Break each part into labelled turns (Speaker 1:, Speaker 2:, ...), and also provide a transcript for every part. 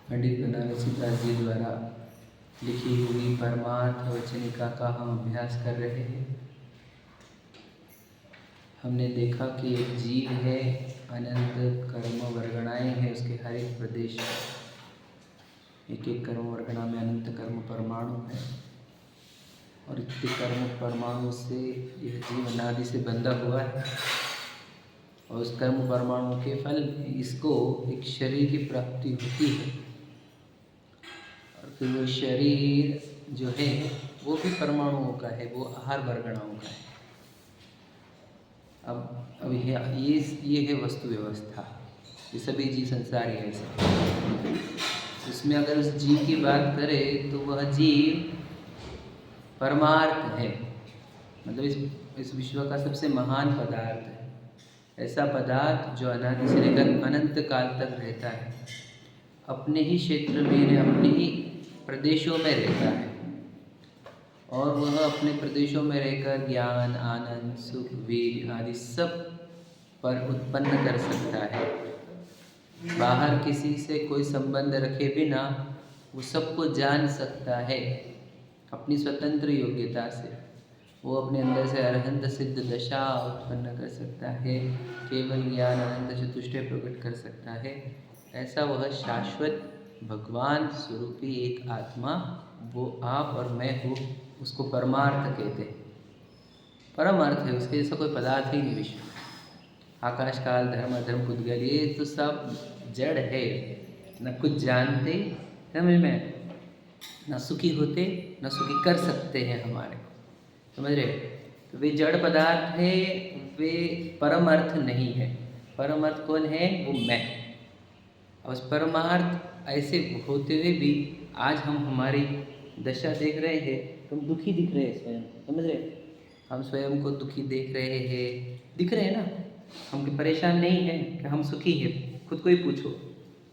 Speaker 1: पंडित बनारसी दास जी द्वारा लिखी हुई परमार्थ वचनिका का हम अभ्यास कर रहे हैं। हमने देखा कि एक जीव है, अनंत कर्म वर्गणाएँ हैं उसके हर एक प्रदेश, एक एक कर्म वर्गणा में अनंत कर्म परमाणु है और इतने कर्म परमाणु से यह जीव अनादि से बंधा हुआ है और उस कर्म परमाणु के फल इसको एक शरीर की प्राप्ति होती है और फिर वो शरीर जो है वो भी परमाणुओं का है, वो आहार वर्गणाओं का है। अब ये है वस्तु व्यवस्था, ये सभी जीव संसार है ऐसे। उसमें अगर उस जीव की बात करें तो वह जीव परमार्थ है, मतलब इस विश्व का सबसे महान पदार्थ है। ऐसा पदार्थ जो अनादि से लेकर अनंत काल तक रहता है, अपने ही क्षेत्र में, अपने ही प्रदेशों में रहता है और वह अपने प्रदेशों में रहकर ज्ञान, आनंद, सुख, वीर आदि सब पर उत्पन्न कर सकता है। बाहर किसी से कोई संबंध रखे बिना वो सबको जान सकता है अपनी स्वतंत्र योग्यता से। वो अपने अंदर से अरहंत सिद्ध दशा उत्पन्न कर सकता है, केवल ज्ञान आनंद चतुष्टय प्रकट कर सकता है। ऐसा वह शाश्वत भगवान स्वरूपी एक आत्मा, वो आप और मैं हूँ, उसको परमार्थ कहते हैं। परम अर्थ है, उसके जैसा कोई पदार्थ ही नहीं विश्व। आकाश काल धर्म अधर्म पुद्गल ये तो सब जड़ है, न कुछ जानते, समझ में, न सुखी होते न सुखी कर सकते हैं हमारे, समझ रहे। तो वे जड़ पदार्थ है, वे परम अर्थ नहीं है। परम अर्थ कौन है? वो मैं। उस परमार्थ ऐसे होते हुए भी आज हम हमारी दशा देख रहे हैं तो हम दुखी दिख रहे हैं स्वयं, समझ रहे। हम स्वयं को दुखी देख रहे हैं, दिख रहे हैं ना। हम परेशान नहीं हैं कि हम सुखी हैं। खुद को ही पूछो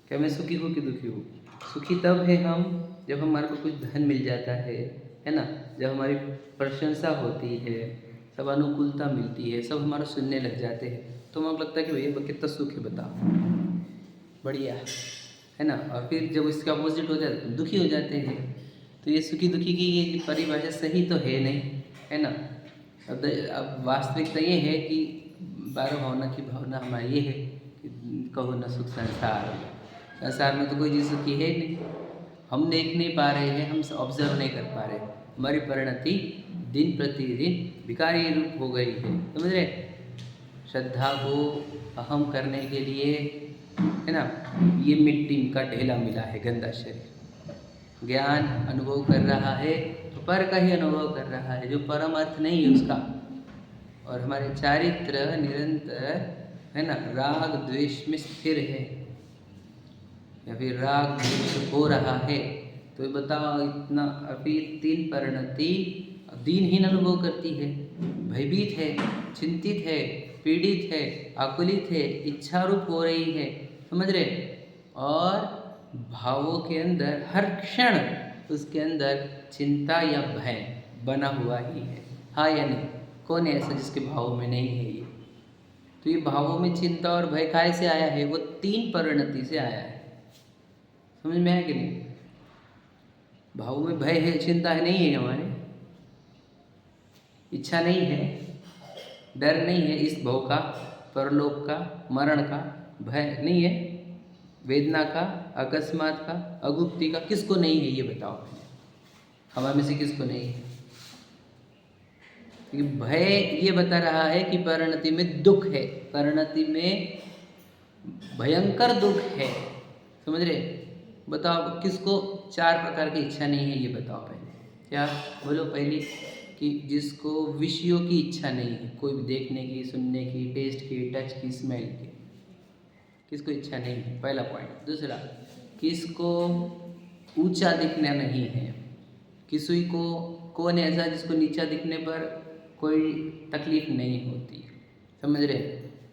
Speaker 1: क्या मैं सुखी हूँ कि दुखी हूँ। सुखी तब है हम जब हमारे को कुछ धन मिल जाता है ना, जब हमारी प्रशंसा होती है, सब अनुकूलता मिलती है, सब हमारा सुनने लग जाते हैं, तो हमें लगता है कि भैया कितना सुख है, बताओ, बढ़िया है ना। और फिर जब इसके अपोजिट हो जाए तो दुखी हो जाते हैं। तो ये सुखी दुखी की ये परिभाषा सही तो है नहीं, है ना। अब वास्तविकता ये है कि 12 भावना की भावना हमारी ये है कि कहो न सुख संसार में तो कोई चीज़ सुखी है नहीं। हम देख नहीं पा रहे हैं, हम ऑब्जर्व नहीं कर पा रहे। हमारी परिणति दिन प्रतिदिन विकारी रूप हो गई है, समझ रहे। श्रद्धा को अहम करने के लिए, है ना, ये मिट्टी का ढेला मिला है, गंदा शरीर। ज्ञान अनुभव कर रहा है तो पर का ही अनुभव कर रहा है, जो परम अर्थ नहीं है उसका। और हमारे चारित्र निरंतर, है ना, राग द्वेष में स्थिर है या फिर राग द्वेष हो रहा है, तो बताओ इतना अभी तीन परिणति दीनहीन अनुभव करती है, भयभीत है, चिंतित है, पीड़ित है, आकुलित है, इच्छारूप हो रही है, समझ रहे। और भावों के अंदर हर क्षण उसके अंदर चिंता या भय बना हुआ ही है, हाँ या नहीं। कौन है ऐसा जिसके भावों में नहीं है ये? तो ये भावों में चिंता और भय काहे से आया है? वो तीन परिणति से आया है, समझ में आया कि नहीं। भावों में भय है, चिंता है नहीं है, हमारे इच्छा नहीं है, डर नहीं है इस भव का, परलोक का, मरण का भय नहीं है, वेदना का, अकस्मात का, अगुप्ति का, किसको नहीं है ये बताओ। हमारे में से किसको नहीं है? क्योंकि भय ये बता रहा है कि परिणति में दुख है, परिणति में भयंकर दुख है, समझ रहे। बताओ किसको चार प्रकार की इच्छा नहीं है ये बताओ पहले। क्या बोलो? पहली कि जिसको विषयों की इच्छा नहीं है, कोई भी देखने की, सुनने की, टेस्ट की, टच की, स्मेल की, किसको इच्छा नहीं है, पहला पॉइंट। दूसरा, किसको ऊंचा दिखना नहीं है, किसी को, कौन ऐसा जिसको नीचा दिखने पर कोई तकलीफ नहीं होती, समझ रहे।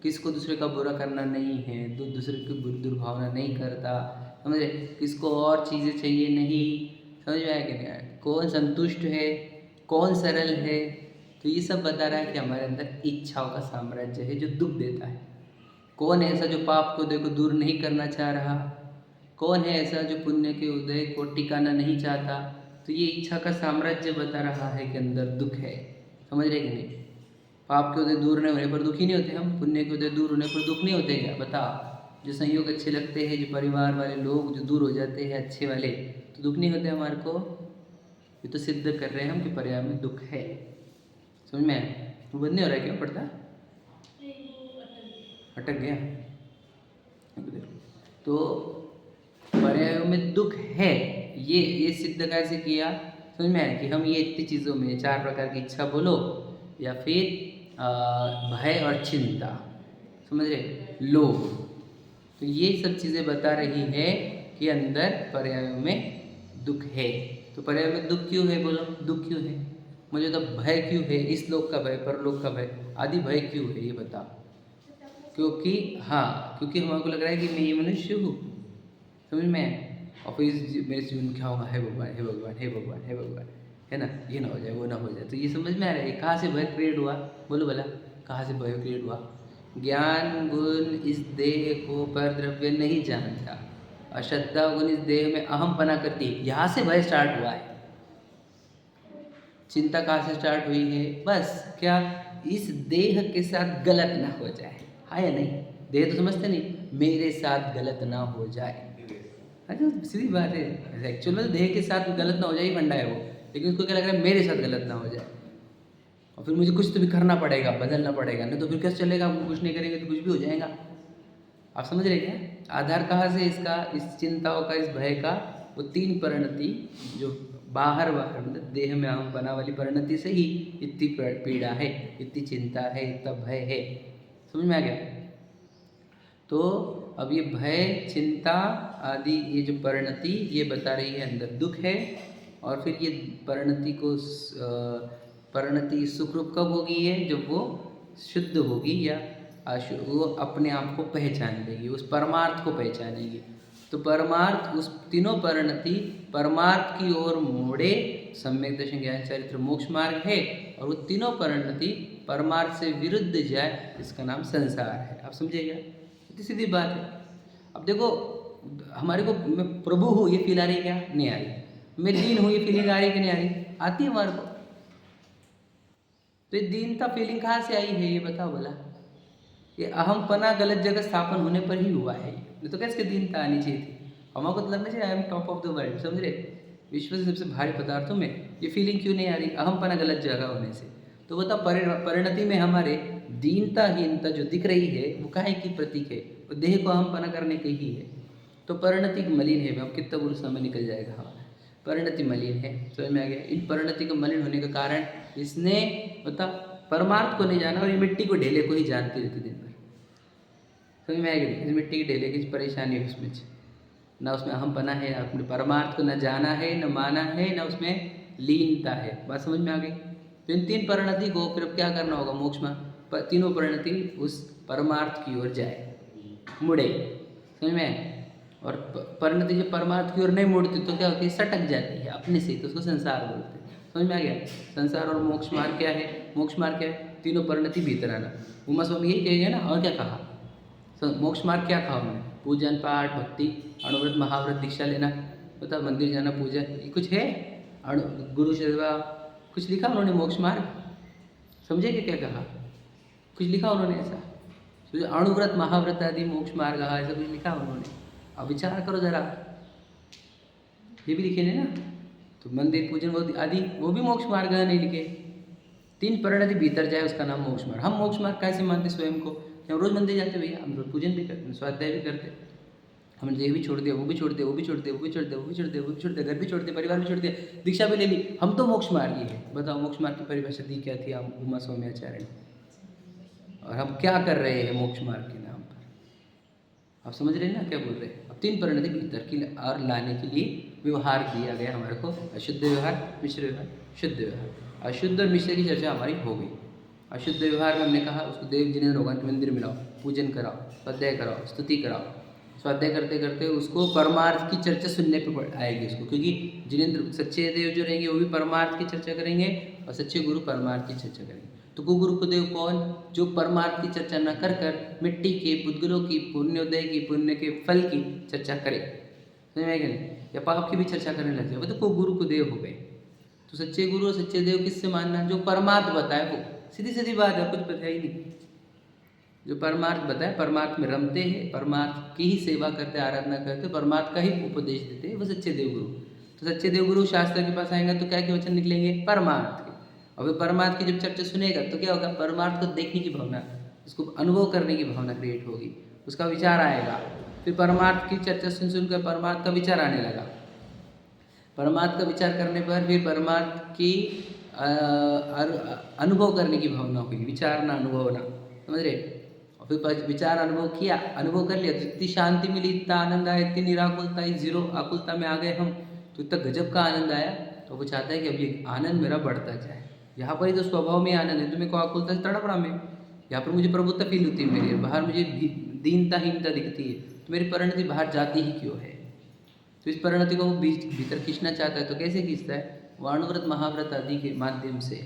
Speaker 1: किसको दूसरे का बुरा करना नहीं है, दूसरे की दुर्भावना नहीं करता, समझ रहे। किसको और चीज़ें चाहिए नहीं, समझ में आया कि नहीं आया। कौन संतुष्ट है, कौन सरल है। तो ये सब बता रहा है कि हमारे अंदर इच्छाओं का साम्राज्य है जो दुख देता है। कौन ऐसा जो पाप को देखो दूर नहीं करना चाह रहा, कौन है ऐसा जो पुण्य के उदय को टिकाना नहीं चाहता? तो ये इच्छा का साम्राज्य बता रहा है कि अंदर दुख है। समझ रहे कि नहीं? पाप के उदय दूर नहीं होने पर दुखी नहीं होते हम, पुण्य के उदय दूर होने पर दुख नहीं होते क्या? बताओ। जो संयोग अच्छे लगते हैं, जो परिवार वाले लोग जो दूर हो जाते हैं अच्छे वाले, तो दुख नहीं होते हमारे को? ये तो सिद्ध कर रहे हैं हम कि पर्याय में दुख है। समझ में आया? वो बंद नहीं हो रहा है, क्यों पढ़ता? अटक गया। तो पर्यायों में दुख है, ये सिद्ध कैसे किया? समझ में आया कि हम ये इतनी चीज़ों में 4 प्रकार की इच्छा बोलो, या फिर भय और चिंता, समझ रहे, लोभ, तो ये सब चीज़ें बता रही है कि अंदर पर्यायों में दुख है। तो पर्याय में दुख क्यों है? बोलो, दुख क्यों है? मुझे तो भय क्यों है? इस लोक का भय, परलोक का भय आदि भय क्यों है, ये बताओ। क्योंकि क्योंकि हमको लग रहा है कि मैं ये मनुष्य हूँ। समझ में? और फिर मेरे जीवन क्या होगा? हे भगवान, हे भगवान, हे भगवान, हे भगवान, है ना, ये ना हो जाए, वो ना हो जाए। तो ये समझ में आ रहा है कहाँ से भय क्रिएट हुआ? बोलो भला, कहाँ से भय क्रिएट हुआ? ज्ञान गुण इस देह को पर द्रव्य नहीं जानता, अश्रद्धा गुण इस देह में अहम पना करती है, यहाँ से भय स्टार्ट हुआ है। चिंता कहाँ से स्टार्ट हुई है? बस क्या, इस देह के साथ गलत ना हो जाए। हाँ या नहीं? देह तो समझते नहीं, मेरे साथ गलत ना हो जाए। अच्छा, सीधी बात है। एक्चुअल में देह के साथ गलत ना हो जाए, फंडा है वो, लेकिन उसको क्या लग रहा है, मेरे साथ गलत ना हो जाए, और फिर मुझे कुछ तो भी करना पड़ेगा, बदलना पड़ेगा, नहीं तो फिर कैसे चलेगा? आपको कुछ नहीं करेंगे तो कुछ भी हो जाएगा। आप समझ रहे क्या? आधार कहाँ से इसका, इस चिंताओं का, इस भय का? वो 3 परिणति जो बाहर मतलब देह में हम बना वाली परिणति से ही इतनी पीड़ा है, इतनी चिंता है, इतना भय है। समझ में आ गया? तो अब ये भय, चिंता आदि ये जो परिणति, ये बता रही है अंदर दुख है। और फिर ये परिणति सुखरूप कब होगी? है जब वो शुद्ध होगी, या वो अपने आप को पहचान लेगी, उस परमार्थ को पहचानेगी। तो परमार्थ, उस तीनों परिणति परमार्थ की ओर मोड़े, सम्यक दर्शन, ज्ञान, चरित्र, मोक्ष मार्ग है। और वो तीनों परिणति परमार्थ से विरुद्ध जाए, इसका नाम संसार है। आप समझिएगा? इतनी सीधी बात है। अब देखो, हमारे को मैं प्रभु हूँ ये फील आ रही क्या? नहीं आ रही। मैं दीन हूँ ये फीलिंग आ रही कि नहीं आ रही? आती है हमारे को। तो ये दीनता फीलिंग कहाँ से आई है, ये बताओ भला। ये अहमपना गलत जगह स्थापन होने पर ही हुआ है। नहीं तो कैसे दीनता आनी चाहिए थी? हमारे को तो लगना चाहिए I am top of the world. समझ रहे? विश्व से सबसे भारी पदार्थों में ये फीलिंग क्यों नहीं आ रही? अहमपना गलत जगह होने से। तो बताओ, परिणति में हमारे दीनताहीनता जो दिख रही है, वो काहे की प्रतीक है? वो देह को अहमपना करने की ही है। तो परिणति मलिन है। अब कितना बुरा समय निकल जाएगा हमारा। परिणति मलिन है, समझ में आ गया? इन परिणति को मलिन होने का कारण इसने बता परमार्थ को नहीं जाना, और ये मिट्टी को ढेले को ही जानती रहती दिन भर। समझ में आएगी? इस मिट्टी के ढेले की परेशानी है उसमें, ना उसमें अहमपना है, अपने परमार्थ को न जाना है, न माना है, न उसमें लीनता है। बात समझ में आ गई? तो इन 3 परिणति को फिर अब क्या करना होगा? मोक्ष में तीनों परिणति उस परमार्थ की ओर जाए, मुड़े। समझ में? और परिणति जब परमार्थ की ओर नहीं मुड़ती तो क्या होती है? सटक जाती है अपने से, तो उसको संसार बोलते हैं। समझ में आ गया? संसार और मोक्ष मार्ग क्या है? मोक्ष मार्ग क्या है? तीनों परिणति भीतर आना। उमा स्वामी यही कहेंगे ना, और क्या कहा? मोक्ष मार्ग क्या कहा उन्होंने? पूजन, पाठ, भक्ति, अणुव्रत, महाव्रत, दीक्षा लेना, बता, मंदिर जाना, पूजा, ये कुछ है? गुरु सेवा, कुछ लिखा उन्होंने मोक्ष मार्ग? समझे कि क्या कहा? कुछ लिखा उन्होंने ऐसा? तो अणुव्रत, महाव्रत आदि मोक्ष मार्ग ऐसा कुछ लिखा उन्होंने? अब विचार करो जरा, ये भी लिखे ना। तो मंदिर, पूजन आदि वो भी मोक्ष मार्ग नहीं लिखे। 3 परिणति भीतर जाए, उसका नाम मोक्ष मार्ग। हम मोक्ष मार्ग कैसे मानते स्वयं को? हम रोज मंदिर जाते भैया, हम रोज पूजन भी करते, स्वाध्याय भी करते, हमने ये भी छोड़ दिया, वो भी छोड़ दिया, वो भी छोड़ दिया, वो भी छोड़ दिया, वो भी छोड़ दिया, वो भी छोड़ दिया, घर भी छोड़ दिया, परिवार भी छोड़ दिया, दीक्षा भी ले ली, हम तो मोक्ष मार्गी है। बताओ, मोक्ष मार्ग की परिभाषा दी क्या थी उमा स्वामी आचार्य ने? और हम क्या कर रहे हैं मोक्ष मार्ग के नाम पर? आप समझ रहे हैं ना क्या बोल रहे हैं? अब 3 परिणति भीतर की और लाने के लिए व्यवहार दिया गया हमारे को, अशुद्ध व्यवहार, मिश्र व्यवहार, शुद्ध व्यवहार। अशुद्ध और मिश्र की चर्चा हमारी हो गई। अशुद्ध व्यवहार में हमने कहा उसको देव जिनेंद्र भगवान के मंदिर में लाओ, पूजन कराओ, स्वाध्याय कराओ, स्तुति कराओ। स्वाध्याय करते करते उसको परमार्थ की चर्चा सुनने पर आएगी उसको, क्योंकि जिनेंद्र सच्चे देव जो रहेंगे वो भी परमार्थ की चर्चा करेंगे, और सच्चे गुरु परमार्थ की चर्चा करेंगे। तो गुरु को देव कौन? जो परमार्थ की चर्चा न कर कर मिट्टी के, पुद्गलों की, पुण्योदय की, पुण्य के फल की चर्चा करे। समझ में आया कि नहीं? या पाप की भी चर्चा करने लग जाए, तो गुरु को देव हो गए। तो सच्चे गुरु और सच्चे देव किससे मानना? जो परमार्थ बताए वो। सीधी सीधी बात है, कुछ पता ही नहीं। जो परमार्थ बताए, परमार्थ में रमते हैं, परमार्थ की ही सेवा करते, आराधना करते, परमार्थ का ही उपदेश देते हैं, वो सच्चे देवगुरु। तो सच्चे देवगुरु शास्त्र के पास आएंगे तो क्या के वचन निकलेंगे? परमार्थ के। और वे परमार्थ की जब चर्चा सुनेगा तो क्या होगा? परमार्थ को देखने की भावना, उसको अनुभव करने की भावना क्रिएट होगी, उसका विचार आएगा। फिर परमार्थ की चर्चा सुन सुनकर परमार्थ का विचार आने लगा। परमार्थ का विचार करने पर फिर परमार्थ की अनुभव करने की भावना हुई, विचार ना अनुभव ना, समझ रहे? और फिर विचार अनुभव किया, अनुभव कर लिया तो इतनी शांति मिली, इतना आनंद आया, इतनी निराकुलता, इस जीरो आकुलता में आ गए हम, तो इतना गजब का आनंद आया। तो वो चाहता है कि अब ये आनंद मेरा बढ़ता जाए। यहाँ पर ही तो स्वभाव में आनंद है, तो मेरे को आकुलता से तड़प रहा मैं, यहाँ पर मुझे प्रभुत्व फील होती है मेरी, बाहर मुझे दीनता हीनता दिखती है, तो मेरी परिणति बाहर जाती ही क्यों है? तो इस परिणति को वो भीतर खींचना चाहता है। तो कैसे खींचता है? वाणव्रत महाव्रत आदि के माध्यम से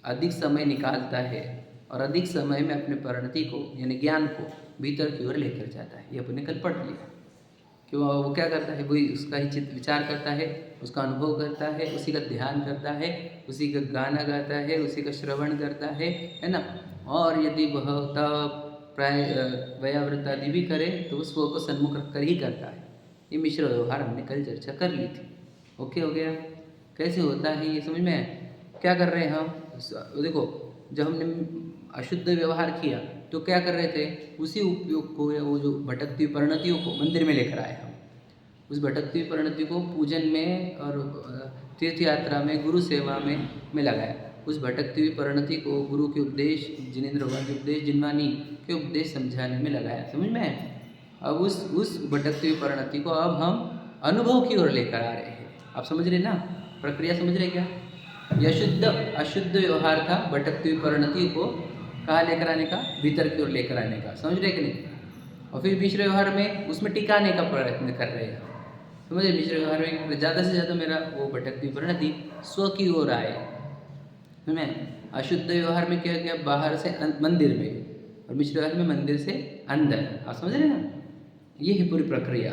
Speaker 1: अधिक समय निकालता है और अधिक समय में अपने परिणति को यानी ज्ञान को भीतर की ओर लेकर जाता है। ये अपने कल पढ़ लिया कि वो क्या करता है, वही उसका ही चित्त विचार करता है, उसका अनुभव करता है, उसी का ध्यान करता है, उसी का गाना गाता है, उसी का श्रवण करता है ना। और यदि वह तब प्राय व्यावृत आदि भी करे तो उस को सन्मुख रख कर ही करता है। ये मिश्र व्यवहार हमने कल चर्चा कर ली थी। ओके हो गया? कैसे होता है ये समझ में आया? क्या कर रहे हैं हम? देखो, जब हमने अशुद्ध व्यवहार किया तो क्या कर रहे थे? उसी उपयोग को या वो जो भटकती हुई परिणतियों को मंदिर में लेकर आए हम। उस भटकती हुई परिणति को पूजन में और तीर्थ यात्रा में, गुरु सेवा में लगाया। उस भटकती हुई परिणति को गुरु के उपदेश, जिनेंद्र भगवान के उपदेश, जिनवानी के उपदेश समझाने में लगाया। समझ में आया? अब उस भटकती हुई परिणति को अब हम अनुभव की ओर लेकर आ रहे हैं। आप समझ रहे ना? प्रक्रिया समझ रहे क्या? यह अशुद्ध व्यवहार था, भटकती हुई परिणति को कहाँ लेकर आने का? भीतर की ओर लेकर आने का। समझ रहे कि नहीं? और फिर मिश्र व्यवहार में उसमें टिकाने का प्रयत्न कर रहे हैं। समझे? मिश्र व्यवहार में ज़्यादा से ज़्यादा मेरा वो भटकती हुई परिणति स्व की ओर आए। समझे? अशुद्ध व्यवहार में क्या किया? बाहर से मंदिर में, और मिश्र व्यवहार में मंदिर से अंदर। आप समझ रहे ना? ये है पूरी प्रक्रिया।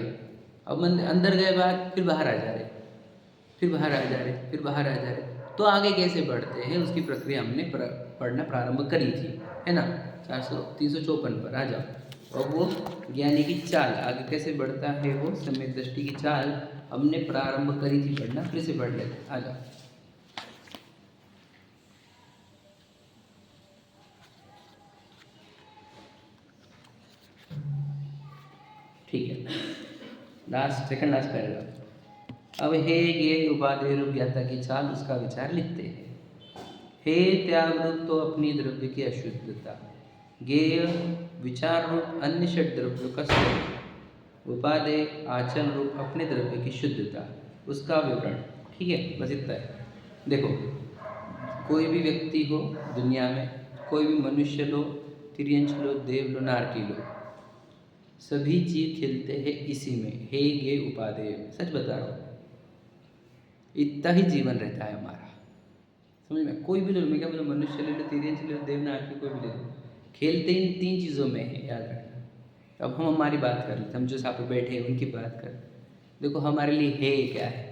Speaker 1: अब अंदर गए बाद फिर बाहर आ जा रहे, फिर बाहर आ जा रहे, फिर बाहर आ जा रहे, तो आगे कैसे बढ़ते हैं उसकी प्रक्रिया हमने पढ़ना प्रारंभ करी थी, है ना? 354 पर आ जाओ। और वो ज्ञानी की चाल आगे कैसे बढ़ता है, वो सम्यक दृष्टि की चाल हमने प्रारंभ करी थी पढ़ना, फिर से पढ़ लेते। आ जाओ। ठीक है, सेकंड लास्ट पैराग्राफ। अब हे ये उपादेय रूप ज्ञाता की चाल, उसका विचार लिखते हैं। हे त्यागरूप तो अपनी द्रव्य की अशुद्धता, ज्ञेय विचार रूप अन्य षट द्रव्यों का स्वरूप, उपादेय आचरण रूप अपने द्रव्य की शुद्धता, उसका विवरण। ठीक है, बस इतना है। देखो, कोई भी व्यक्ति हो दुनिया में, कोई भी मनुष्य लो, तिर्यंश लो, देव लो, नारकी लो, सभी जीव खेलते हैं इसी में, हे ये उपादेय। सच बता रहा हूँ, इतना ही जीवन रहता है हमारा। समझ में? कोई भी ले लो, मैं क्या बोलूँ, मनुष्य ले लो, तिर्यंश ले लो, देवनारकी, कोई भी ले लो, खेलते इन 3 चीज़ों में है, याद रखना। अब हम हमारी बात कर लेते, हम जो यहाँ पे बैठे हैं उनकी बात कर। देखो हमारे लिए हे क्या है,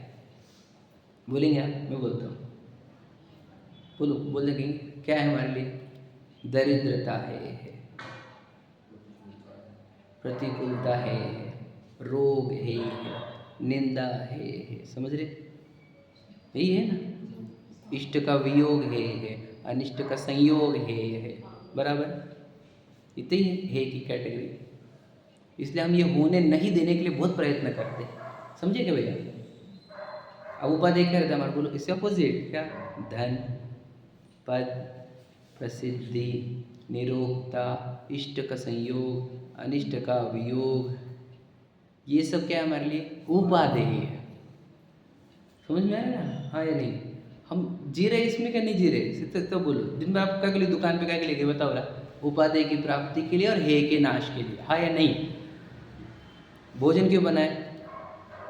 Speaker 1: बोलेंगे आप? मैं बोलता हूँ, बोलो, बोल देंगे क्या है हमारे लिए? दरिद्रता है, प्रतिकूलता है, रोग है, निंदा है। समझ रहे? यही है ना? इष्ट का वियोग है, अनिष्ट का संयोग है, बराबर? इतनी है की कैटेगरी। इसलिए हम ये होने नहीं देने के लिए बहुत प्रयत्न करते हैं। समझे क्या भैया? अब उपादेय क्या रहता है हमारे? बोलो, इससे अपोजिट क्या? धन, पद, प्रसिद्धि, निरोगता, इष्ट का संयोग, अनिष्ट का वियोग, ये सब क्या है हमारे लिए? उपादेय है। समझ में आया ना? हाँ या नहीं? हम जी रहे इसमें क्या नहीं जी रहे? तो बोलो, दिन भर आप क्या के लिए दुकान पे क्या के लिए गए? बताओ रहा। उपादेय की प्राप्ति के लिए और हे के नाश के लिए। हाँ या नहीं? भोजन क्यों बनाए?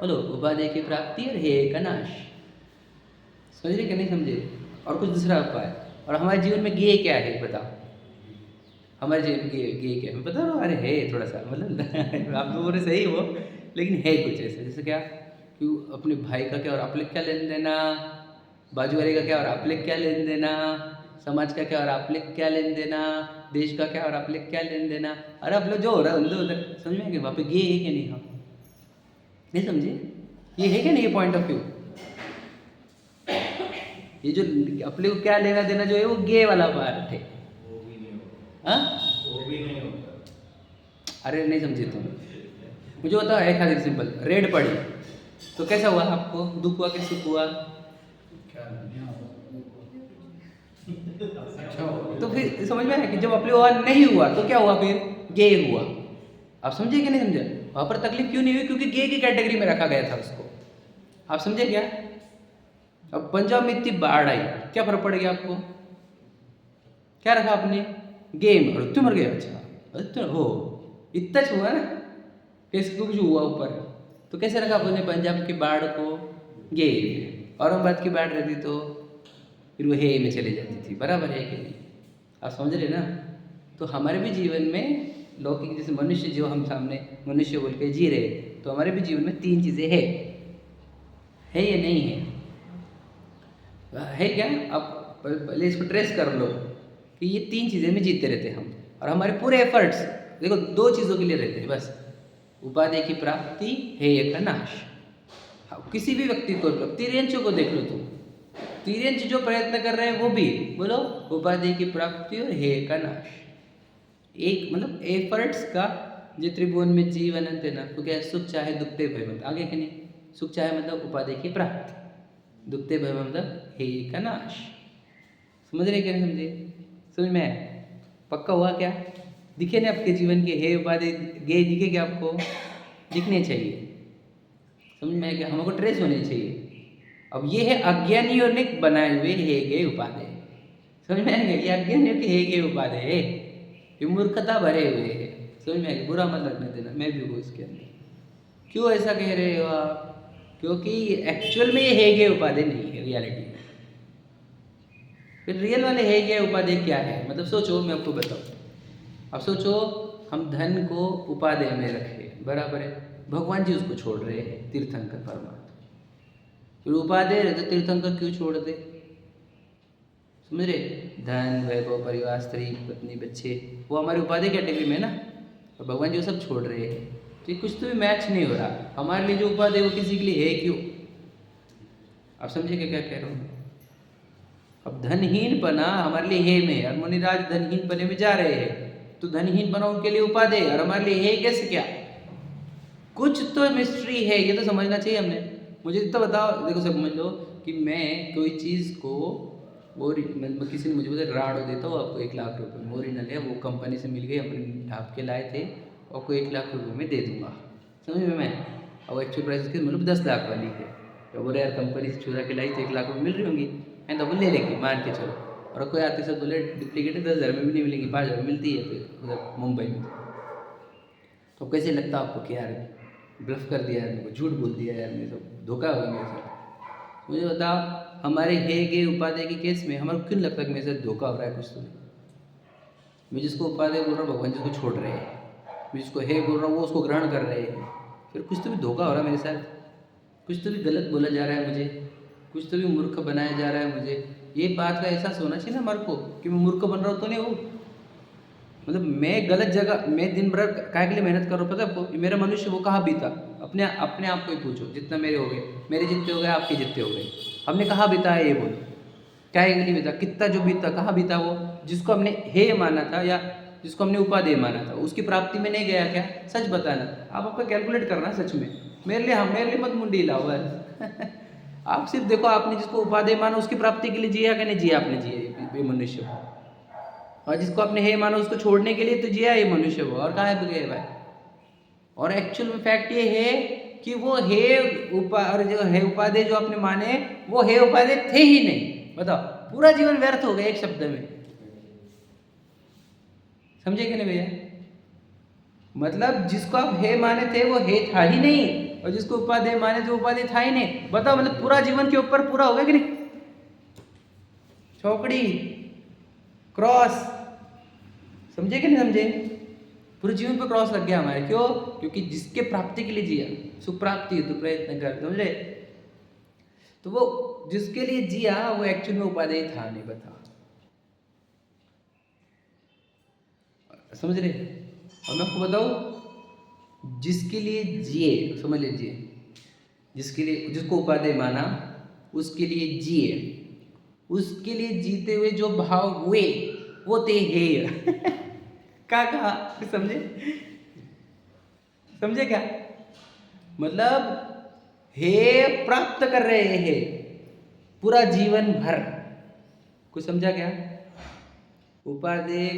Speaker 1: बोलो, उपादेय की प्राप्ति और हे का नाश। समझ रहे क्या नहीं समझे? और कुछ दूसरा उपाय। और हमारे जीवन में ज्ञेय क्या है बताओ? हमारे जीवन में ज्ञेय क्या है? मैं बता रहा हूँ। अरे है थोड़ा सा, मतलब आप तो बोल रहे सही हो, लेकिन है कुछ ऐसा, जैसे क्या कि अपने भाई का क्या और आप लोग क्या लेन देना, बाजू वाले का क्या और आप लोग क्या लेन देना, समाज का क्या और आप लोग क्या लेन देना, देश का क्या और आप लोग क्या लेन देना। अरे आप लोग जो हो रहा है उधर उधर समझ में, वहाँ पे गे है कि नहीं, हम नहीं समझे, ये है कि नहीं ये पॉइंट ऑफ व्यू। ये जो अपने को क्या लेना देना जो है वो गे वाला पार्ट है। हाँ
Speaker 2: वो भी नहीं होता।
Speaker 1: अरे नहीं समझे तुम, मुझे बताओ एक खातिर सिंपल, रेड पड़ी तो कैसा हुआ आपको, दुख हुआ कि सुख हुआ?
Speaker 2: अच्छा
Speaker 1: तो फिर समझ में आया कि जब अपने हुआ नहीं हुआ तो क्या हुआ, फिर गे हुआ। आप समझे कि नहीं समझे? वहां पर तकलीफ क्यों नहीं हुई, क्योंकि गे की कैटेगरी में रखा गया था उसको। आप समझे क्या? अब पंजाब में इतनी बाढ़ आई, क्या फर्क पड़ गया आपको, क्या रखा आपने, गेम, और तुम मर गए, अच्छा तो हो इतना हुआ ना, कैसे कुछ हुआ ऊपर, तो कैसे रखा आपने पंजाब की बाढ़ को गेम, औरंगाबाद की बाढ़ रहती तो फिर वो हे में चली जाती थी, बराबर है कि नहीं? आप समझ रहे ना? तो हमारे भी जीवन में लौकिक जैसे मनुष्य जो हम सामने मनुष्य बोल के जी रहे, तो हमारे भी जीवन में तीन चीज़ें है या नहीं है क्या? आप पहले इसको ट्रेस कर लो कि ये तीन चीज़ें में जीतते रहते हैं हम, और हमारे पूरे एफर्ट्स देखो दो चीज़ों के लिए रहते हैं बस, उपाधि की प्राप्ति, हेय का नाश। किसी भी व्यक्ति को, तिर्यंचों को देख लो तुम, तिर्यंच जो प्रयत्न कर रहे हैं वो भी बोलो उपाधि की प्राप्ति और हेय का नाश। एक मतलब एफर्ट्स का जो त्रिभुवन में जीवन है ना, तो क्या सुख चाहे दुखते भय मत, आगे के नहीं, सुख चाहे मतलब उपाधि की प्राप्ति, दुखते भय मतलब हेय का नाश। समझ रहे क्या नहीं समझे? समझ में आया? पक्का हुआ क्या? दिखे ना आपके जीवन के हे उपाधि गे दिखे क्या आपको? दिखने चाहिए। समझ में आया क्या? हमको ट्रेस होने चाहिए। अब ये है अज्ञानियों ने बनाए हुए हे गे उपाधि, समझ में आएगा? ये अज्ञानियों के हे गे उपाधि है, ये मूर्खता भरे हुए है। समझ में आएगा? बुरा मत लगने देना, मैं भी हूँ इसके अंदर। क्यों ऐसा कह रहे हो आप? क्योंकि एक्चुअल में ये है गे उपाधि नहीं है रियलिटी में। फिर रियल वाले है गे उपाधि क्या है? मतलब सोचो, मैं आपको बताऊँ। अब सोचो हम धन को उपाधि में रखे, बराबर है, भगवान जी उसको छोड़ रहे हैं, तीर्थंकर परमात्मा। फिर उपाधि रहे तो तीर्थंकर क्यों छोड़ दे? समझ रहे? धन, वैभव, परिवार, स्त्री, पत्नी, बच्चे, वो हमारी उपाधि कैटेगरी में है ना, और भगवान जी वो सब छोड़ रहे हैं, तो कुछ तो भी मैच नहीं हो रहा। हमारे लिए जो उपाधि है वो किसी के लिए है क्यों? आप समझे क्या कह रहा हूँ? अब धनहीन पना हमारे लिए हे में, और मुनिराज धनहीन पने में जा रहे हैं, तो धनहीन पना उनके लिए उपाधि, और हमारे लिए हे कैसे क्या? कुछ तो मिस्ट्री है, ये तो समझना चाहिए हमने। मुझे इतना बताओ, देखो समझ लो कि मैं कोई चीज़ को वो किसी ने मुझे बोला राड़ो देता हूँ आपको 1 लाख रुपए में, ओरिजिनल है, वो कंपनी से मिल गई, अपने ढाप के लाए थे, आपको 1 लाख रुपए में दे दूंगा, समझ में? मैं और एक्चुअल प्राइस उसकी मतलब 10 लाख वाली है, तो बोले यार कंपनी से चुरा के लाई तो 1 लाख रुपये मिल रही होंगी, मैं तो बोले ले लेंगे मान के चलो। और कोई आते सब बोले डुप्लीकेट है, 10,000 में भी नहीं मिलेंगी, 5,000 में मिलती है उधर मुंबई में। तो कैसे लगता आपको कि यार ब्लफ कर दिया यार, मेरे को झूठ बोल दिया यार, मेरे सब धोखा हो गया मेरे साथ? मुझे बताओ, हमारे हे गे उपाधि के केस में हमारे क्यों लगता है कि मेरे साथ धोखा हो रहा है? कुछ तो नहीं। मैं जिसको उपाधि बोल रहा हूँ भगवान जिसको छोड़ रहे हैं, मैं जिसको हे बोल रहा हूँ वो उसको ग्रहण कर रहे हैं, फिर कुछ तो भी धोखा हो रहा है मेरे साथ, कुछ तो भी गलत बोला जा रहा है मुझे, कुछ तो भी मूर्ख बनाया जा रहा है मुझे। ये बात का एहसास होना चाहिए ना हमारे को कि मैं मूर्ख बन रहा हूँ तो नहीं हूँ। मतलब मैं गलत जगह, मैं दिन भर काय के लिए मेहनत कर रहा हूँ, पता है आपको? मेरा मनुष्य वो कहाँ बीता? अपने अपने आप को ही पूछो, जितना मेरे हो गए, मेरे जितने हो गए, आपके जितने हो गए, हमने कहाँ बीता है ये बोलो? क्या के लिए बीता? कितना जो बीता, कहाँ बीता? वो जिसको हमने हे माना था या जिसको हमने उपाधेय माना था, उसकी प्राप्ति में नहीं गया क्या? सच बताना। आप आपका कैलकुलेट करना सच में, मेरे लिए मत मुंडी हिलाओ बस। आप सिर्फ देखो, आपने जिसको उपाधेय माना उसकी प्राप्ति के लिए जिया कि नहीं जिया? आपने जिया ये मनुष्य, और जिसको आपने हे माना उसको छोड़ने के लिए तो जिया ये मनुष्य वो, और कहाँ है गए भाई? और एक्चुअल में फैक्ट ये है कि वो हे और जो हे उपाधि जो आपने माने वो हे उपाधि थे ही नहीं। बताओ, पूरा जीवन व्यर्थ हो गया एक शब्द में। समझे कि नहीं भैया? मतलब जिसको आप हे माने थे वो हे था ही नहीं, और जिसको उपाधि माने थे उपाधि था ही नहीं। बताओ, मतलब पूरा जीवन के ऊपर पूरा हो गया कि नहीं? चौकड़ी क्रॉस, समझे कि नहीं समझे? पूरे जीवन पे क्रॉस लग गया हमारे। क्यों? क्योंकि जिसके प्राप्ति के लिए जिया, सुख प्राप्ति है तो प्रयत्न कर, समझ रहे? तो वो जिसके लिए जिया वो एक्चुअल में उपादेय था नहीं, बता, समझ रहे? और मैं आपको बताऊं, जिसके लिए जिए, समझ लीजिए, जिसके लिए, जिसको उपादेय माना उसके लिए जिए, उसके लिए जीते हुए जो भाव हुए वो ते हेय क्या कहा? समझे? समझे क्या मतलब? हे प्राप्त कर रहे हैं पूरा जीवन भर। कुछ समझा क्या? उपादेय,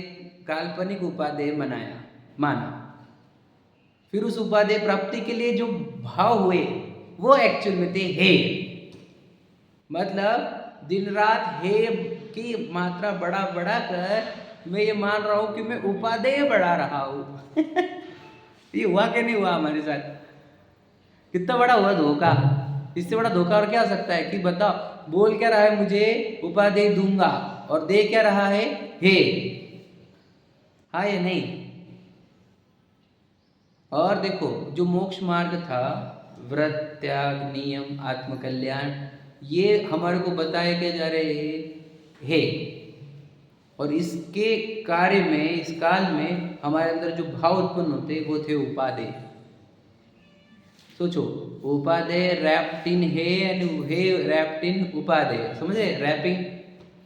Speaker 1: काल्पनिक उपादेय माना, फिर उस उपादेय प्राप्ति के लिए जो भाव हुए वो एक्चुअल में थे हे। मतलब दिन रात हे की मात्रा बढ़ा कर मैं ये मान रहा हूं कि मैं उपादेय बढ़ा रहा हूं ये हुआ कि नहीं हुआ हमारे साथ? कितना बड़ा हुआ धोखा! इससे बड़ा धोखा और क्या हो सकता है? कि बताओ, बोल क्या रहा है मुझे उपादेय दूंगा और दे क्या रहा है? हे। हाँ या नहीं? और देखो, जो मोक्ष मार्ग था, व्रत, त्याग, नियम, आत्मकल्याण, ये हमारे को बताए क्या जा रहे हैं? और इसके कार्य में, इस काल में हमारे अंदर जो भाव उत्पन्न होते वो थे उपादेय। सोचो, उपादेय wrapped in hay and hay wrapped in उपादेय, समझे? रैपिंग,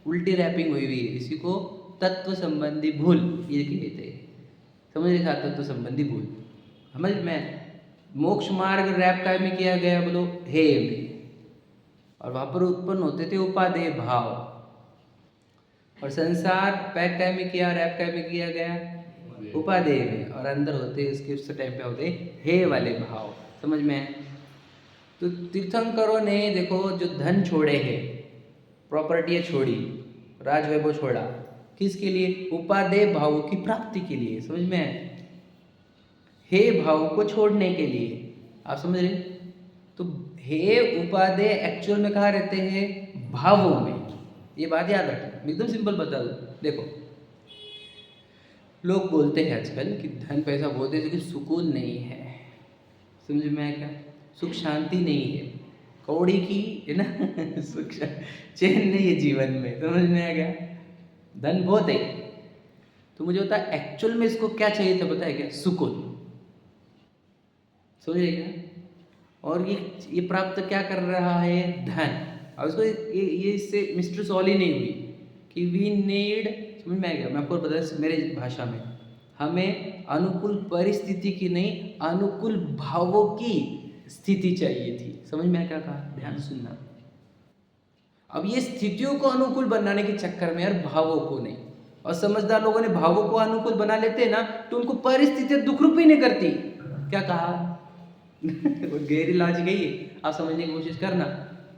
Speaker 1: उल्टी रैपिंग हुई हुई है। इसी को तत्व संबंधी भूल ये कहते हैं, समझ रहे? तत्व संबंधी भूल, समझ में? मोक्ष मार्ग रैप काय में किया गया? बोलो हे में, और वहां पर उत्पन्न होते थे उपादेय भाव। और संसार पैक काय में किया, रैप काय में किया गया? उपादेय में, और अंदर होते उसके उस टाइम पे होते हे वाले भाव, समझ में? तो तीर्थंकरों ने देखो जो धन छोड़े हैं, प्रॉपर्टियां छोड़ी, राजवैभव छोड़ा, किसके लिए? उपादेय भावों की प्राप्ति के लिए, समझ में? हे भाव को छोड़ने के लिए, आप समझ रहे? तो हे उपादेय एक्चुअल में कहाँ रहते हैं? भावों में। ये बात याद रखना, एकदम सिंपल बता दो। देखो, लोग बोलते हैं आजकल कि धन पैसा बहुत है लेकिन सुकून नहीं है, समझ में? क्या सुख शांति नहीं है, कौड़ी की है ना सुख चैन नहीं है जीवन में, समझ में आ गया? धन बहुत है, तो मुझे होता है एक्चुअल में इसको क्या चाहिए था, पता है क्या? सुकून, समझिए क्या? और ये प्राप्त क्या कर रहा है? धन। और इसको ये इससे मिस्टर सॉल्व ही नहीं हुई कि वी नीड, समझ में आ गया? मैं आपको बता, मेरे भाषा में हमें अनुकूल परिस्थिति की नहीं, अनुकूल भावों की स्थिति चाहिए थी, समझ में क्या कहा? ध्यान सुनना। अब ये स्थितियों को अनुकूल बनाने के चक्कर में यार, भावों को नहीं, और समझदार लोगों ने भावों को अनुकूल बना लेते ना तो उनको परिस्थितियां दुख रूप ही नहीं करती। क्या कहा? गहरी लाज गई है, आप समझने की कोशिश करना।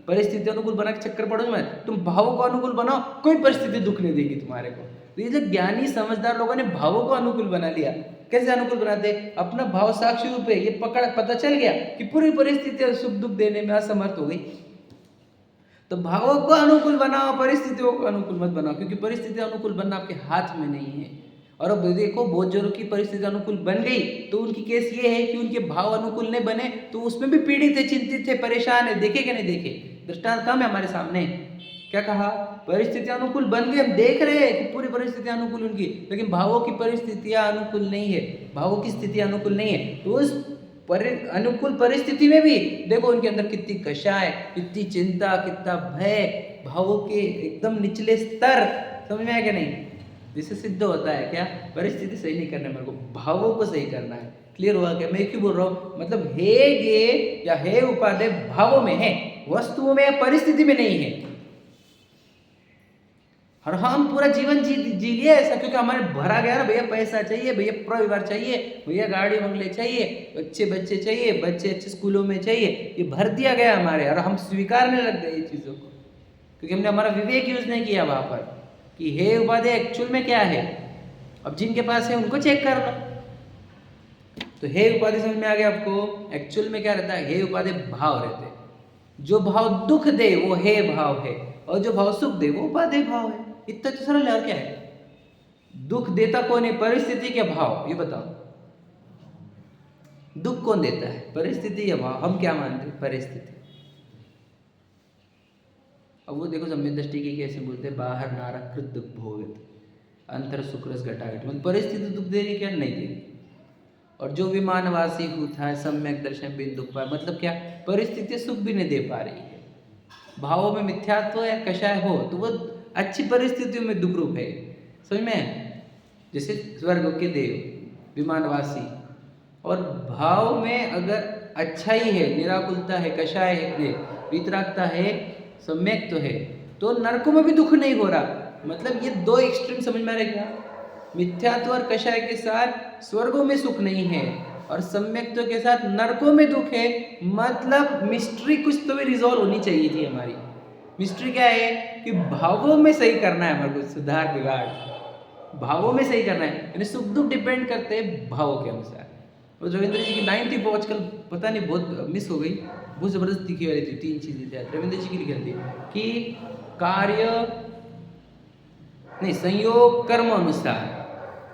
Speaker 1: परिस्थिति अनुकूल बना के चक्कर पड़ो मत, तुम भावों को अनुकूल बनाओ, कोई परिस्थिति दुख नहीं देगी तुम्हारे को। तो ये जो ज्ञानी समझदार लोगों ने भावों को अनुकूल बना लिया, कैसे अनुकूल बनाते? अपना भाव साक्षी रूप है, ये पता चल गया कि पूरी परिस्थितियां सुख दुख देने में असमर्थ हो गई, तो भावों को अनुकूल बनाओ, परिस्थितियों को अनुकूल मत बनाओ, क्योंकि परिस्थिति अनुकूल बनना आपके हाथ में नहीं है। और अब देखो, बहुत जनों की परिस्थिति अनुकूल बन गई तो उनकी केस ये है कि उनके भाव अनुकूल नहीं बने तो उसमें भी पीड़ित थे, चिंतित थे, परेशान है। देखे कि नहीं देखे? दृष्टांत कम है हमारे सामने। क्या कहा? परिस्थिति अनुकूल बन गई, हम देख रहे हैं कि पूरी परिस्थिति अनुकूल उनकी, लेकिन भावों की परिस्थितियां अनुकूल नहीं है, भावों की स्थिति अनुकूल नहीं है। तो उस अनुकूल परिस्थिति में भी देखो उनके अंदर कितनी कषाय, कितनी चिंता, कितना भय, भावों के एकदम निचले स्तर, समझ में आया कि नहीं? जिससे सिद्ध होता है क्या? परिस्थिति सही नहीं करना, मेरे को भावों को सही करना है। क्लियर हुआ क्या? मैं क्यों बोल रहा हूँ? मतलब हे गे या हे उपादेय भावों में है, वस्तुओं में या परिस्थिति में नहीं है। और हम पूरा जीवन जी लिया ऐसा, क्योंकि हमारे भरा गया ना, भैया पैसा चाहिए, भैया परिवार चाहिए, भैया गाड़ी बंगले चाहिए, अच्छे बच्चे चाहिए, बच्चे अच्छे स्कूलों में चाहिए, ये भर दिया गया हमारे, और हम स्वीकारने लग गए ये चीज़ों को, क्योंकि हमने हमारा विवेक यूज नहीं किया वहाँ पर कि हे उपादेय एक्चुअल में क्या है। अब जिनके पास है उनको चेक कर लो। तो हे उपादेय समझ में आ गया आपको? एक्चुअल में क्या रहता है? हे उपादेय भाव रहते हैं। जो भाव दुख दे वो हे भाव है, और जो भाव सुख दे वो उपादेय भाव है। इतना तो सरल है, और क्या है? दुख देता कौन है? परिस्थिति के भाव, ये बताओ। दुख कौन देता है, परिस्थिति या भाव? हम क्या मानते हैं? परिस्थिति। अब वो देखो सम्यक दृष्टि की कैसे बोलते हैं, बाहर नारकृत दुख भोगित अंतर सुक्रस घटाघट, मतलब परिस्थिति दुख दे रही क्या? नहीं दे रही। और जो विमानवासी होता है सम्यक दर्शन बिन दुख पाए, मतलब क्या? परिस्थिति सुख भी नहीं दे पा रही है। भावों में मिथ्यात्व या कषाय हो तो वो अच्छी परिस्थितियों में दुख रूप है, समझ में? जैसे स्वर्ग के देव, विमानवासी, और भाव में अगर अच्छाई है, निराकुलता है, कषाय है, वितरागता है, सम्यक तो है, तो नरकों में भी दुख नहीं हो रहा। मतलब ये दो एक्सट्रीम समझ में आ रहे क्या? मिथ्यात्व और कषाय के साथ स्वर्गों में सुख नहीं है और सम्यक्त्व के साथ नरकों में दुख है। मतलब मिस्ट्री कुछ तो भी रिजॉल्व होनी चाहिए थी हमारी। मिस्ट्री क्या है कि भावों में सही करना है हमारे को, सुधार बिगाड़ भावों में सही करना है, यानी सुख दुख डिपेंड करते हैं भावों के अनुसार। और रविंद्र जी की 90 वो आजकल पता नहीं बहुत मिस हो गई, बहुत ज़बरदस्त लिखी वाली थी, 3 चीज़ें थे रविंद्र जी की लिखी थी कि कार्य नहीं, संयोग कर्म अनुसार,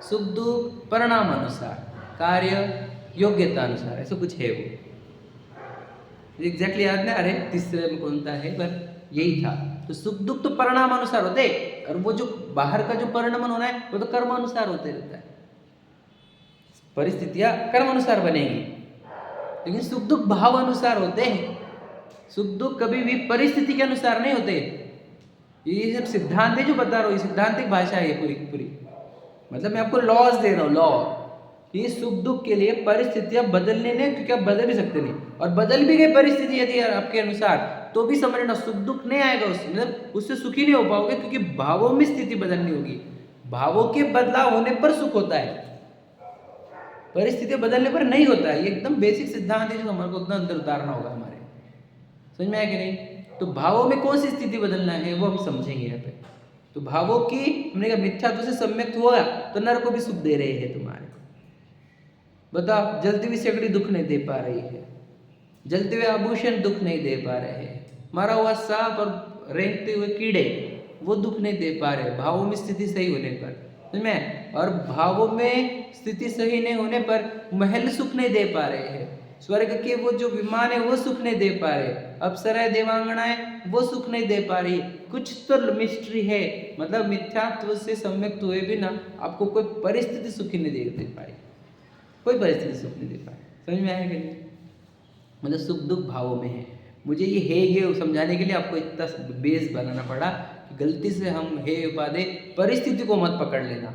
Speaker 1: सुख दुख परिणाम अनुसार, कार्य योग्यता अनुसार, ऐसा कुछ है वो। एग्जैक्टली याद नहीं आ रहे तीसरे में कौन सा है, पर यही था। तो सुख दुख तो परिणाम अनुसार होते, और वो जो बाहर का जो परिणाम होना है वो तो कर्म अनुसार होते रहता है। परिस्थितियां कर्म अनुसार बनेगी, लेकिन सुख दुख भाव अनुसार होते हैं। सुख दुख कभी भी परिस्थिति के अनुसार नहीं होते। ये सब सिद्धांत है जो बता रहा हूँ, ये सिद्धांतिक भाषा है पूरी पूरी। मतलब मैं आपको लॉज दे रहा हूँ, लॉ कि सुख दुख के लिए परिस्थितियां बदलने नहीं, क्योंकि आप बदल भी सकते नहीं, और बदल भी गई परिस्थिति यदि आपके अनुसार तो भी समझना सुख दुख नहीं आएगा उससे, मतलब उससे सुखी नहीं हो पाओगे, क्योंकि भावों में स्थिति बदलनी होगी। भावों के बदलाव होने पर सुख होता है, परिस्थिति बदलने पर नहीं होता है। ये एकदम बेसिक सिद्धांत है जो हमारे को उतना अंदर उतारना होगा हमारे, समझ में आया कि नहीं? तो भावों में कौन सी स्थिति बदलना है वो हम समझेंगे यहाँ पे। तो भावों की हमने कहा मिथ्यात्व से सम्यक्त हुआ तो नर को भी सुख दे रहे हैं तुम्हारे को। बताओ, जलती हुई सिगड़ी दुख नहीं दे पा रही है, जलते हुए आभूषण दुख नहीं दे पा रहे हैं, मरा हुआ सांप और रेंगते हुए कीड़े वो दुख नहीं दे पा रहे भावों में स्थिति सही होने पर, समझ में? और भावों में स्थिति सही नहीं होने पर महल सुख नहीं दे पा रहे हैं, स्वर्ग के वो जो विमान है वो सुख नहीं दे पा रहे, अप्सराएं देवांगनाएं वो सुख नहीं दे पा रही। कुछ तो मिस्ट्री है, मतलब मिथ्यात्व से सम्यक्त हुए बिना आपको कोई परिस्थिति सुखी नहीं दे पाई, कोई परिस्थिति सुख नहीं दे पाई। समझ में आया कि नहीं? मतलब सुख दुख भावों में है। मुझे ये समझाने के लिए आपको इतना बेस बनाना पड़ा कि गलती से हम हे उपाधे परिस्थिति को मत पकड़ लेना।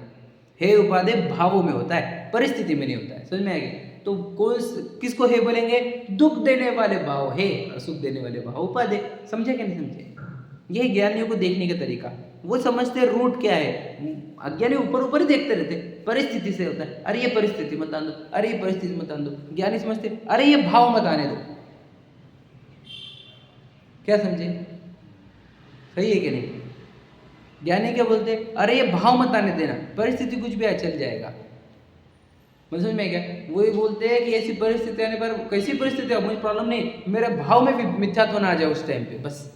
Speaker 1: हे उपाधे भावों में होता है, परिस्थिति में नहीं होता है। समझ में आएगी? तो किसको हे बोलेंगे? दुख देने वाले भाव हे, सुख देने वाले भाव उपाधे। समझे कि नहीं समझे? ये ज्ञानियों को देखने का तरीका, वो समझते रूट क्या है। अज्ञानी ऊपर ऊपर ही देखते रहते, परिस्थिति से होता है, अरे ये परिस्थिति मत आने दो, अरे ये परिस्थिति मत आने दो। ज्ञानी समझते अरे ये भाव मत आने दो। क्या समझे? सही है कि नहीं? ज्ञानी क्या बोलते? अरे ये भाव मत आने देना, परिस्थिति कुछ भी चल जाएगा। मतलब समझ में क्या? वो ये बोलते हैं कि ऐसी परिस्थिति आने पर, कैसी परिस्थिति है मुझे प्रॉब्लम नहीं, मेरे भाव में भी मिथ्यात्व ना आ जाए उस टाइम पे, बस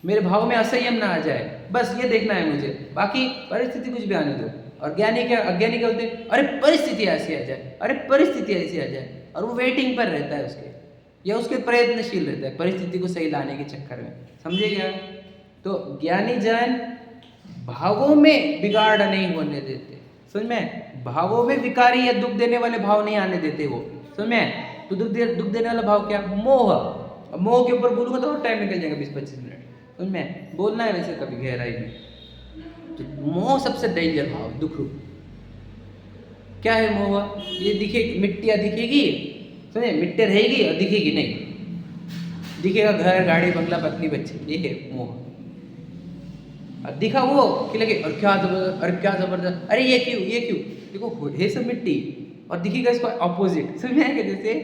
Speaker 1: मेरे भाव में असंयम ना आ जाए, बस ये देखना है मुझे, बाकी परिस्थिति कुछ भी आने दो। और ज्ञानी क्या, अज्ञानी क्या बोलते हैं? अरे परिस्थिति ऐसी आ जाए, अरे परिस्थिति ऐसी आ जाए, और वो वेटिंग पर रहता है उसके, या उसके प्रयत्नशील रहता है परिस्थिति को सही लाने के चक्कर में। समझे क्या? तो ज्ञानी जन भावों में बिगाड़ नहीं होने देते, समझ में? भावों में विकारी या दुख देने वाले भाव नहीं आने देते वो, समझ में? तो दुख देने वाला भाव क्या? मोह। अब मोह के ऊपर बोलूंगा तो टाइम निकल जाएगा 20-25 मिनट, समझ में? बोलना है वैसे कभी गहराई में। तो मोह सबसे डेंजर भाव, दुख रूप। क्या है मोह? ये दिखेगी, मिट्टियाँ दिखेगी, समझे? मिट्टी रहेगी और दिखेगी नहीं, दिखेगा घर गाड़ी बंगला पत्नी बच्चे, ये है मोह। अब दिखा वो कि लगे और क्या जबरदस्त, अरे क्या जबरदस्त, अरे ये क्यों देखो है सब मिट्टी, और दिखेगा इसको ऑपोजिट, समझ में आएगा? जैसे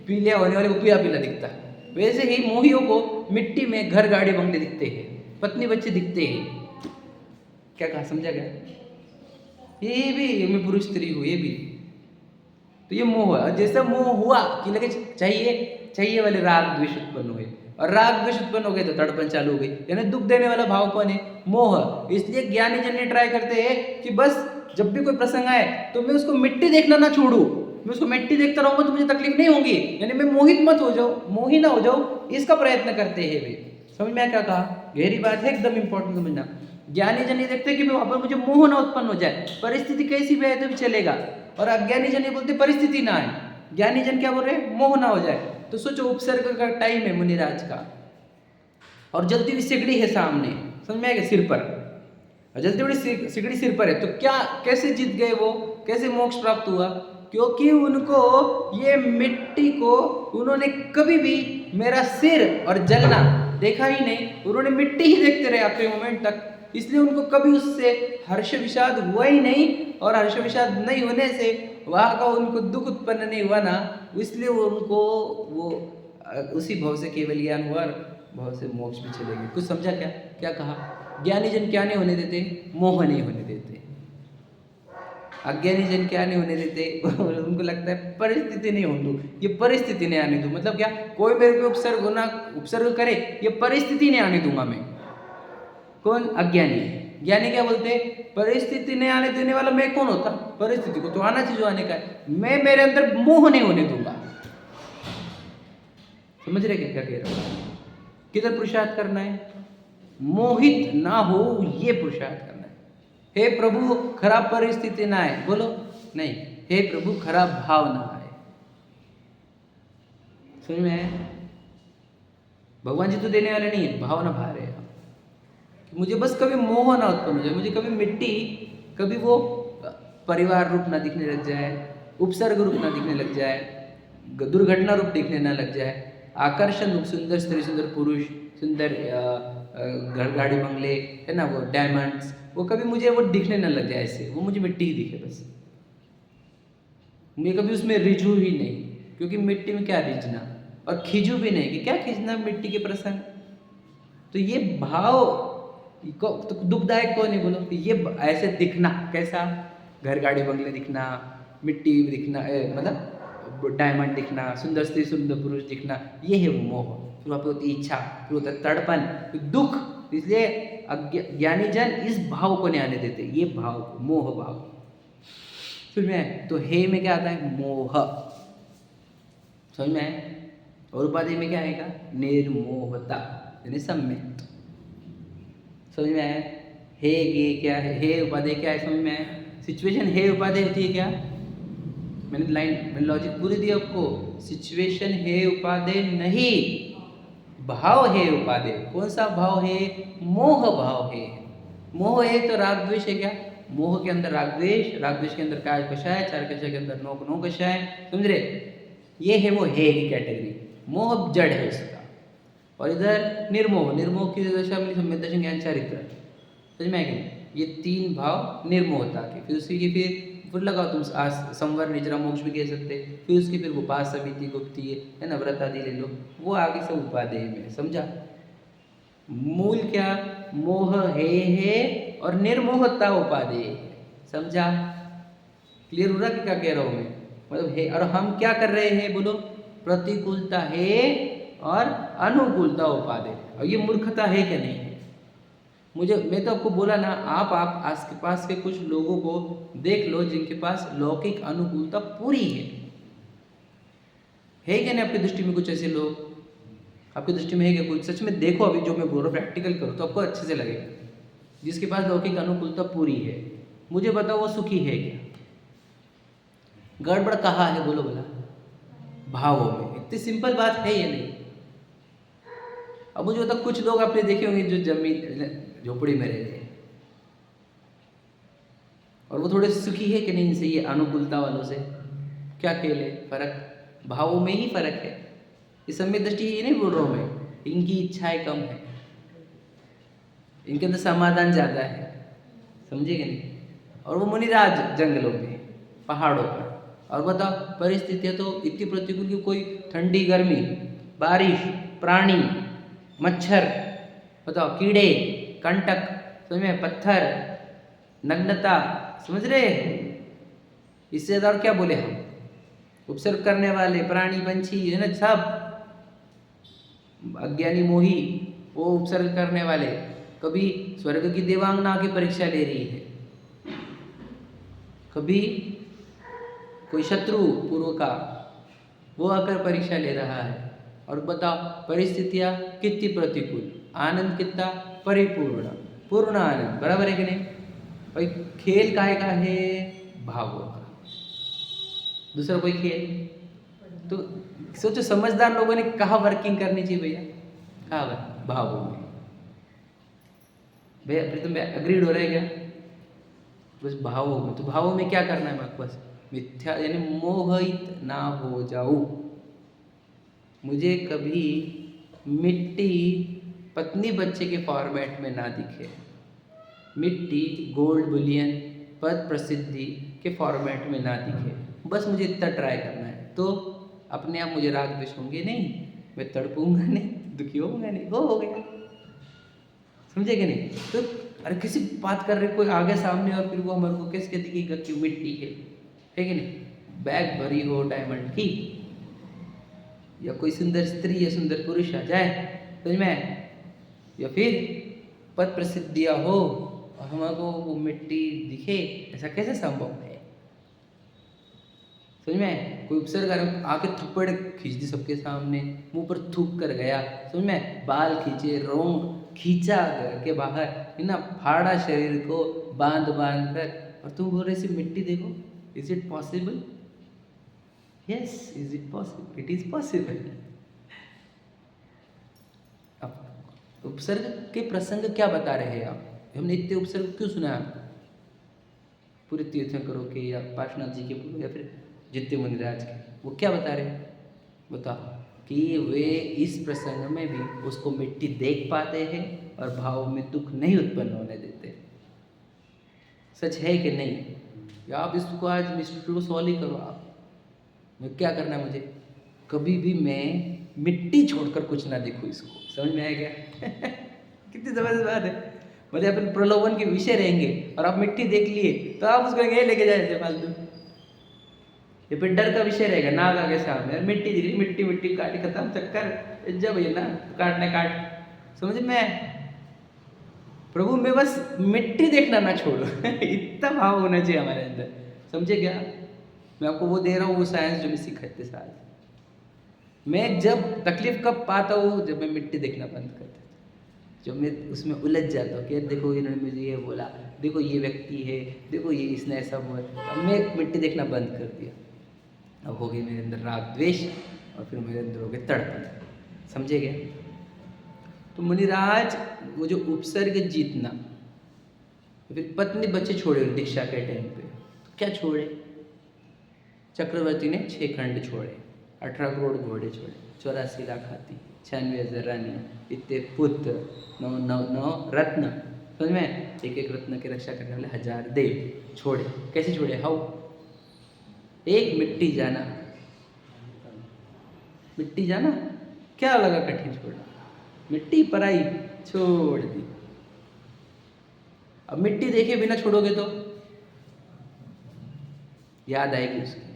Speaker 1: पीले होने वाले को पीला पीला दिखता है, वैसे ही मोहियों को मिट्टी में घर गाड़ी बंगले दिखते हैं, पत्नी बच्चे दिखते हैं। क्या कहा, समझा गया? ये भी मैं पुरुष स्त्री हूँ, ये भी तो ये मोह है। जैसा मोह हुआ कि लगे चाहिए वाले राग द्वेष उत्पन्न हुए, और राग द्वेष उत्पन्न हो गए तो तड़पन चालू हो गई, यानी दुख देने वाला भाव कौन है? मोह। इसलिए ज्ञानी जन ये ट्राई करते हैं कि बस जब भी कोई प्रसंग आए तो मैं उसको मिट्टी देखना ना छोड़ू, मैं उसको मिट्टी देखता रहूंगा तो मुझे तकलीफ नहीं होगी, यानी मैं मोहित मत हो जाऊं, मोही ना हो जाऊं, इसका प्रयत्न करते हैं वे। समझ में क्या कहा? गहरी बात है, एकदम इंपॉर्टेंट समझना। ज्ञानी जन ये देखते कि वहां पर मुझे मोह ना उत्पन्न हो जाए, परिस्थिति कैसी भी है तो भी चलेगा। और अज्ञानी जन ये बोलते परिस्थिति ना आए, ज्ञानी जन क्या बोल रहे हैं? मोह ना हो जाए। तो सोचो उपसर्ग का टाइम है मुनिराज का, और जलती हुई सिगड़ी है सामने, समझ में आएगा, सिर पर, और जलती हुई सिगड़ी सिर पर है, तो क्या कैसे जीत गए वो, कैसे मोक्ष प्राप्त हुआ? क्योंकि उनको ये मिट्टी को उन्होंने कभी भी मेरा सिर और जलना देखा ही नहीं, उन्होंने मिट्टी ही देखते रहे आखिरी मोमेंट तक, इसलिए उनको कभी उससे हर्ष विषाद हुआ ही नहीं, और हर्ष विषाद नहीं होने से वहाँ का उनको दुख उत्पन्न नहीं हुआ ना, इसलिए उनको वो उसी भाव से केवल ज्ञान हुआ, भाव से मोक्ष भी चले गए। कुछ समझा क्या? क्या कहा? ज्ञानी जन क्या नहीं होने देते? मोह नहीं होने देते। अज्ञानी जन क्या नहीं होने देते? उनको लगता है परिस्थिति नहीं होने दो, ये परिस्थिति नहीं आने दो, मतलब क्या, कोई मेरे पे उपसर्ग करे, ये परिस्थिति नहीं आने दूंगा मैं। कौन? अज्ञानी। ज्ञानी क्या बोलते? परिस्थिति नहीं आने देने वाला मैं कौन होता? परिस्थिति को तो आना चाहिए जो आने का है, मैं मेरे अंदर मोह नहीं होने दूंगा। समझ रहे क्या कह रहा हूं? किधर पुरुषार्थ करना है? मोहित ना हो, ये पुरुषार्थ करना है। हे प्रभु खराब परिस्थिति ना आए, बोलो नहीं, हे प्रभु खराब भाव ना आए। समझ में आया? भगवान जी तो देने वाले नहीं है, भाव ना भा रहे हैं। मुझे बस कभी मोह ना उत्पन्न हो जाए, मुझे कभी मिट्टी, कभी वो परिवार रूप ना दिखने लग जाए, उपसर्ग रूप ना दिखने लग जाए, दुर्घटना रूप दिखने ना लग जाए, आकर्षण रूप सुंदर स्त्री, सुंदर पुरुष, सुंदर घर गाड़ी बंगले है ना, वो डायमंड्स, वो कभी मुझे वो दिखने ना लग जाए, ऐसे वो मुझे मिट्टी ही दिखे बस, मैं कभी उसमें रिझू ही नहीं, क्योंकि मिट्टी में क्या रिझना, और खिंचू भी नहीं कि क्या खींचना मिट्टी के प्रसंग। तो ये भाव तो दुखदायक कौन है? बोलो कि ये ऐसे दिखना कैसा, घर गाड़ी बंगले दिखना, मिट्टी दिखना, मतलब डायमंड दिखना, सुंदर स्त्री सुंदर पुरुष दिखना, ये है वो मोह। फिर वहाँ पे होती इच्छा, फिर होता तड़पन, फिर दुख। इसलिए ज्ञानी जन इस भाव को नहीं आने देते, ये भाव को, मोह भाव। समझ में? तो हे में क्या आता है? मोह। समझ में? और उपाधि में क्या आएगा? निर्मोहता, यानी सम्यक। समझ में आया? हे ये क्या है? हे उपाधि क्या है? समझ में आया? सिचुएशन हे उपाधि होती है क्या? मैंने लॉजिक पूरी दी आपको। सिचुएशन हे उपाधि नहीं, भाव है उपाधि। कौन सा भाव है? मोह भाव है। मोह है तो राग द्वेष है क्या? मोह के अंदर राग द्वेष, राग द्वेष के अंदर काय कषाय, चार कषाय के अंदर नौ नौ कषाय। समझ रहे? ये है वो हे की कैटेगरी। मोह जड़ है इसका। और इधर निर्मोह, निर्मोह की दशा में सम्यक दर्शन ज्ञान चारित्र। समझ में आएगी? ये तीन भाव निर्मोहता के। फिर उसी की फिर लगाओ तुम संवर निजरा मोक्ष भी कह सकते। फिर उसकी फिर उपास समिति गुप्ती है ना, व्रत आदि ले लो, वो आगे सब उपादेय में। समझा? मूल क्या? मोह है और निर्मोहता उपादेय है। समझा? क्लियर हो रहा कि क्या कह रहा हूं मैं? मतलब है, और हम क्या कर रहे हैं? बोलो, प्रतिकूलता है और अनुकूलता उपादेय। और ये मूर्खता है क्या? नहीं है। मैं तो आपको बोला ना, आप आस के पास के कुछ लोगों को देख लो जिनके पास लौकिक अनुकूलता पूरी है क्या नहीं? आपकी दृष्टि में कुछ ऐसे लोग आपकी दृष्टि में है क्या? कुछ सच में देखो, अभी जो मैं बोल रहा हूँ प्रैक्टिकल करो तो आपको अच्छे से लगेगा। जिसके पास लौकिक अनुकूलता पूरी है, मुझे बताओ वो सुखी है क्या? गड़बड़ कहाँ है? बोलो बोला, भावों में। इतनी सिंपल बात है ये नहीं। अब मुझे बताओ, कुछ लोग आपने देखे होंगे जो जमीन झोपड़ी में रहते हैं, और वो थोड़े सुखी है कि नहीं इनसे, ये अनुकूलता वालों से? क्या खेल है? फर्क भावों में ही फर्क है। इस सम्यक दृष्टि ये नहीं बोल रहा हूँ मैं, इनकी इच्छाएं कम है, इनके अंदर समाधान ज़्यादा है। समझेगे नहीं? और वो मुनिराज जंगलों में, पहाड़ों पर। और बताओ, परिस्थितियाँ तो इतनी प्रतिकूल की कोई ठंडी गर्मी, बारिश, प्राणी, मच्छर, बताओ, कीड़े, कंटक, समझ में, पत्थर, नग्नता, समझ रहे? इससे ज़्यादा और क्या बोले हम? उपसर्ग करने वाले प्राणी पंछी है ना, सब अज्ञानी मोही, वो उपसर्ग करने वाले। कभी स्वर्ग की देवांगना की परीक्षा ले रही है, कभी कोई शत्रु पूर्व का वो आकर परीक्षा ले रहा है और बताओ परिस्थितियाँ कितनी प्रतिकूल, आनंद कितना परिपूर्ण, पूर्ण आनंद, बराबर है कि नहीं भाई। खेल काहे का है, भावों का। दूसरा कोई खेल तो सोचो समझदार लोगों ने कहाँ वर्किंग करनी चाहिए भैया, कहाँ भावों में। भैया प्रीतम भैया अग्रीड हो रहे हैं क्या, बस भावों में। तो भावों में क्या करना है मेरे बस, मिथ्या यानी मोहित ना हो जाऊं। मुझे कभी मिट्टी पत्नी बच्चे के फॉर्मेट में ना दिखे, मिट्टी गोल्ड बुलियन पद प्रसिद्धि के फॉर्मेट में ना दिखे, बस मुझे इतना ट्राई करना है। तो अपने आप मुझे राग द्वेष होंगे नहीं, मैं तड़पूंगा नहीं, दुखी होऊंगा नहीं, हो गया, समझे कि नहीं। तो अरे किसी बात कर रहे कोई आगे सामने और फिर वो हमारे को कैसे दिखेगा कि मिट्टी है कि नहीं। बैग भरी हो डायमंड की, या कोई सुंदर स्त्री या सुंदर पुरुष आ जाए समझ में, या फिर पद प्रसिद्धियाँ हो और हमारे को वो मिट्टी दिखे, ऐसा कैसे संभव है। समझ में, कोई उपसर्ग आके थप्पड़ खींच दी सबके सामने, मुंह पर थूक कर गया, समझ में, बाल खींचे, रोंग खींचा घर के बाहर है ना, फाड़ा शरीर को बांध बांध कर, और तुम बोल रहे सिर्फ मिट्टी देखो। Is it possible, yes is it possible, it is possible. अब उपसर्ग के प्रसंग क्या बता रहे हैं आप, हमने इतने उपसर्ग क्यों सुना आप, पूरे तीर्थंकरों के या पार्श्वनाथ जी के या फिर जितने मुनिराज के, वो क्या बता रहे हैं बताओ, कि वे इस प्रसंग में भी उसको मिट्टी देख पाते हैं और भाव में दुख नहीं उत्पन्न होने देते। सच है कि नहीं, या आप इसको आज मिस्टर को सॉल्व ही करो आप। मैं क्या करना है मुझे, कभी भी मैं मिट्टी छोड़कर कुछ ना देखूँ इसको, समझ में आएगा कितनी जबरदस्त बात है। मतलब अपन प्रलोभन के विषय रहेंगे और आप मिट्टी देख लिए तो आप उसको लेके जाए फालतू, ये फिर डर का विषय रहेगा। नाग आगे सामने मिट्टी दिख रही, मिट्टी मिट्टी काटी खत्म चक्कर, जब ये ना काटने काट, समझ में। प्रभु मैं बस मिट्टी देखना ना छोड़ो इतना भाव होना चाहिए हमारे अंदर, समझे क्या। मैं आपको वो दे रहा हूँ वो साइंस जो मैं सिखाते साल। मैं जब तकलीफ कब पाता हूँ, जब मैं मिट्टी देखना बंद कर देता, जब मैं उसमें उलझ जाता हूँ कि देखो इन्होंने मुझे ये बोला, देखो ये व्यक्ति है, देखो ये इसने ऐसा बोला, अब मैं मिट्टी देखना बंद कर दिया। अब हो गई मेरे अंदर राग द्वेष और फिर मेरे अंदर हो गए तड़पन, समझे गए। तो मुनिराज वो जो उपसर्ग जीतना, फिर पत्नी बच्चे छोड़े दीक्षा के टाइम पे, तो क्या छोड़े, चक्रवर्ती ने 6 खंड छोड़े, 18 करोड़ घोड़े छोड़े, 84 लाख हाथी, 96,000 रानियाँ, इतने पुत्र, 9 रत्न, समझ में, एक रत्न की रक्षा करने वाले 1000 देव छोड़े। कैसे छोड़े, हाउ, एक मिट्टी जाना, मिट्टी जाना क्या लगा कठिन छोड़ना, मिट्टी पराई छोड़ दी। अब मिट्टी देखे बिना छोड़ोगे तो याद आएगी उसकी,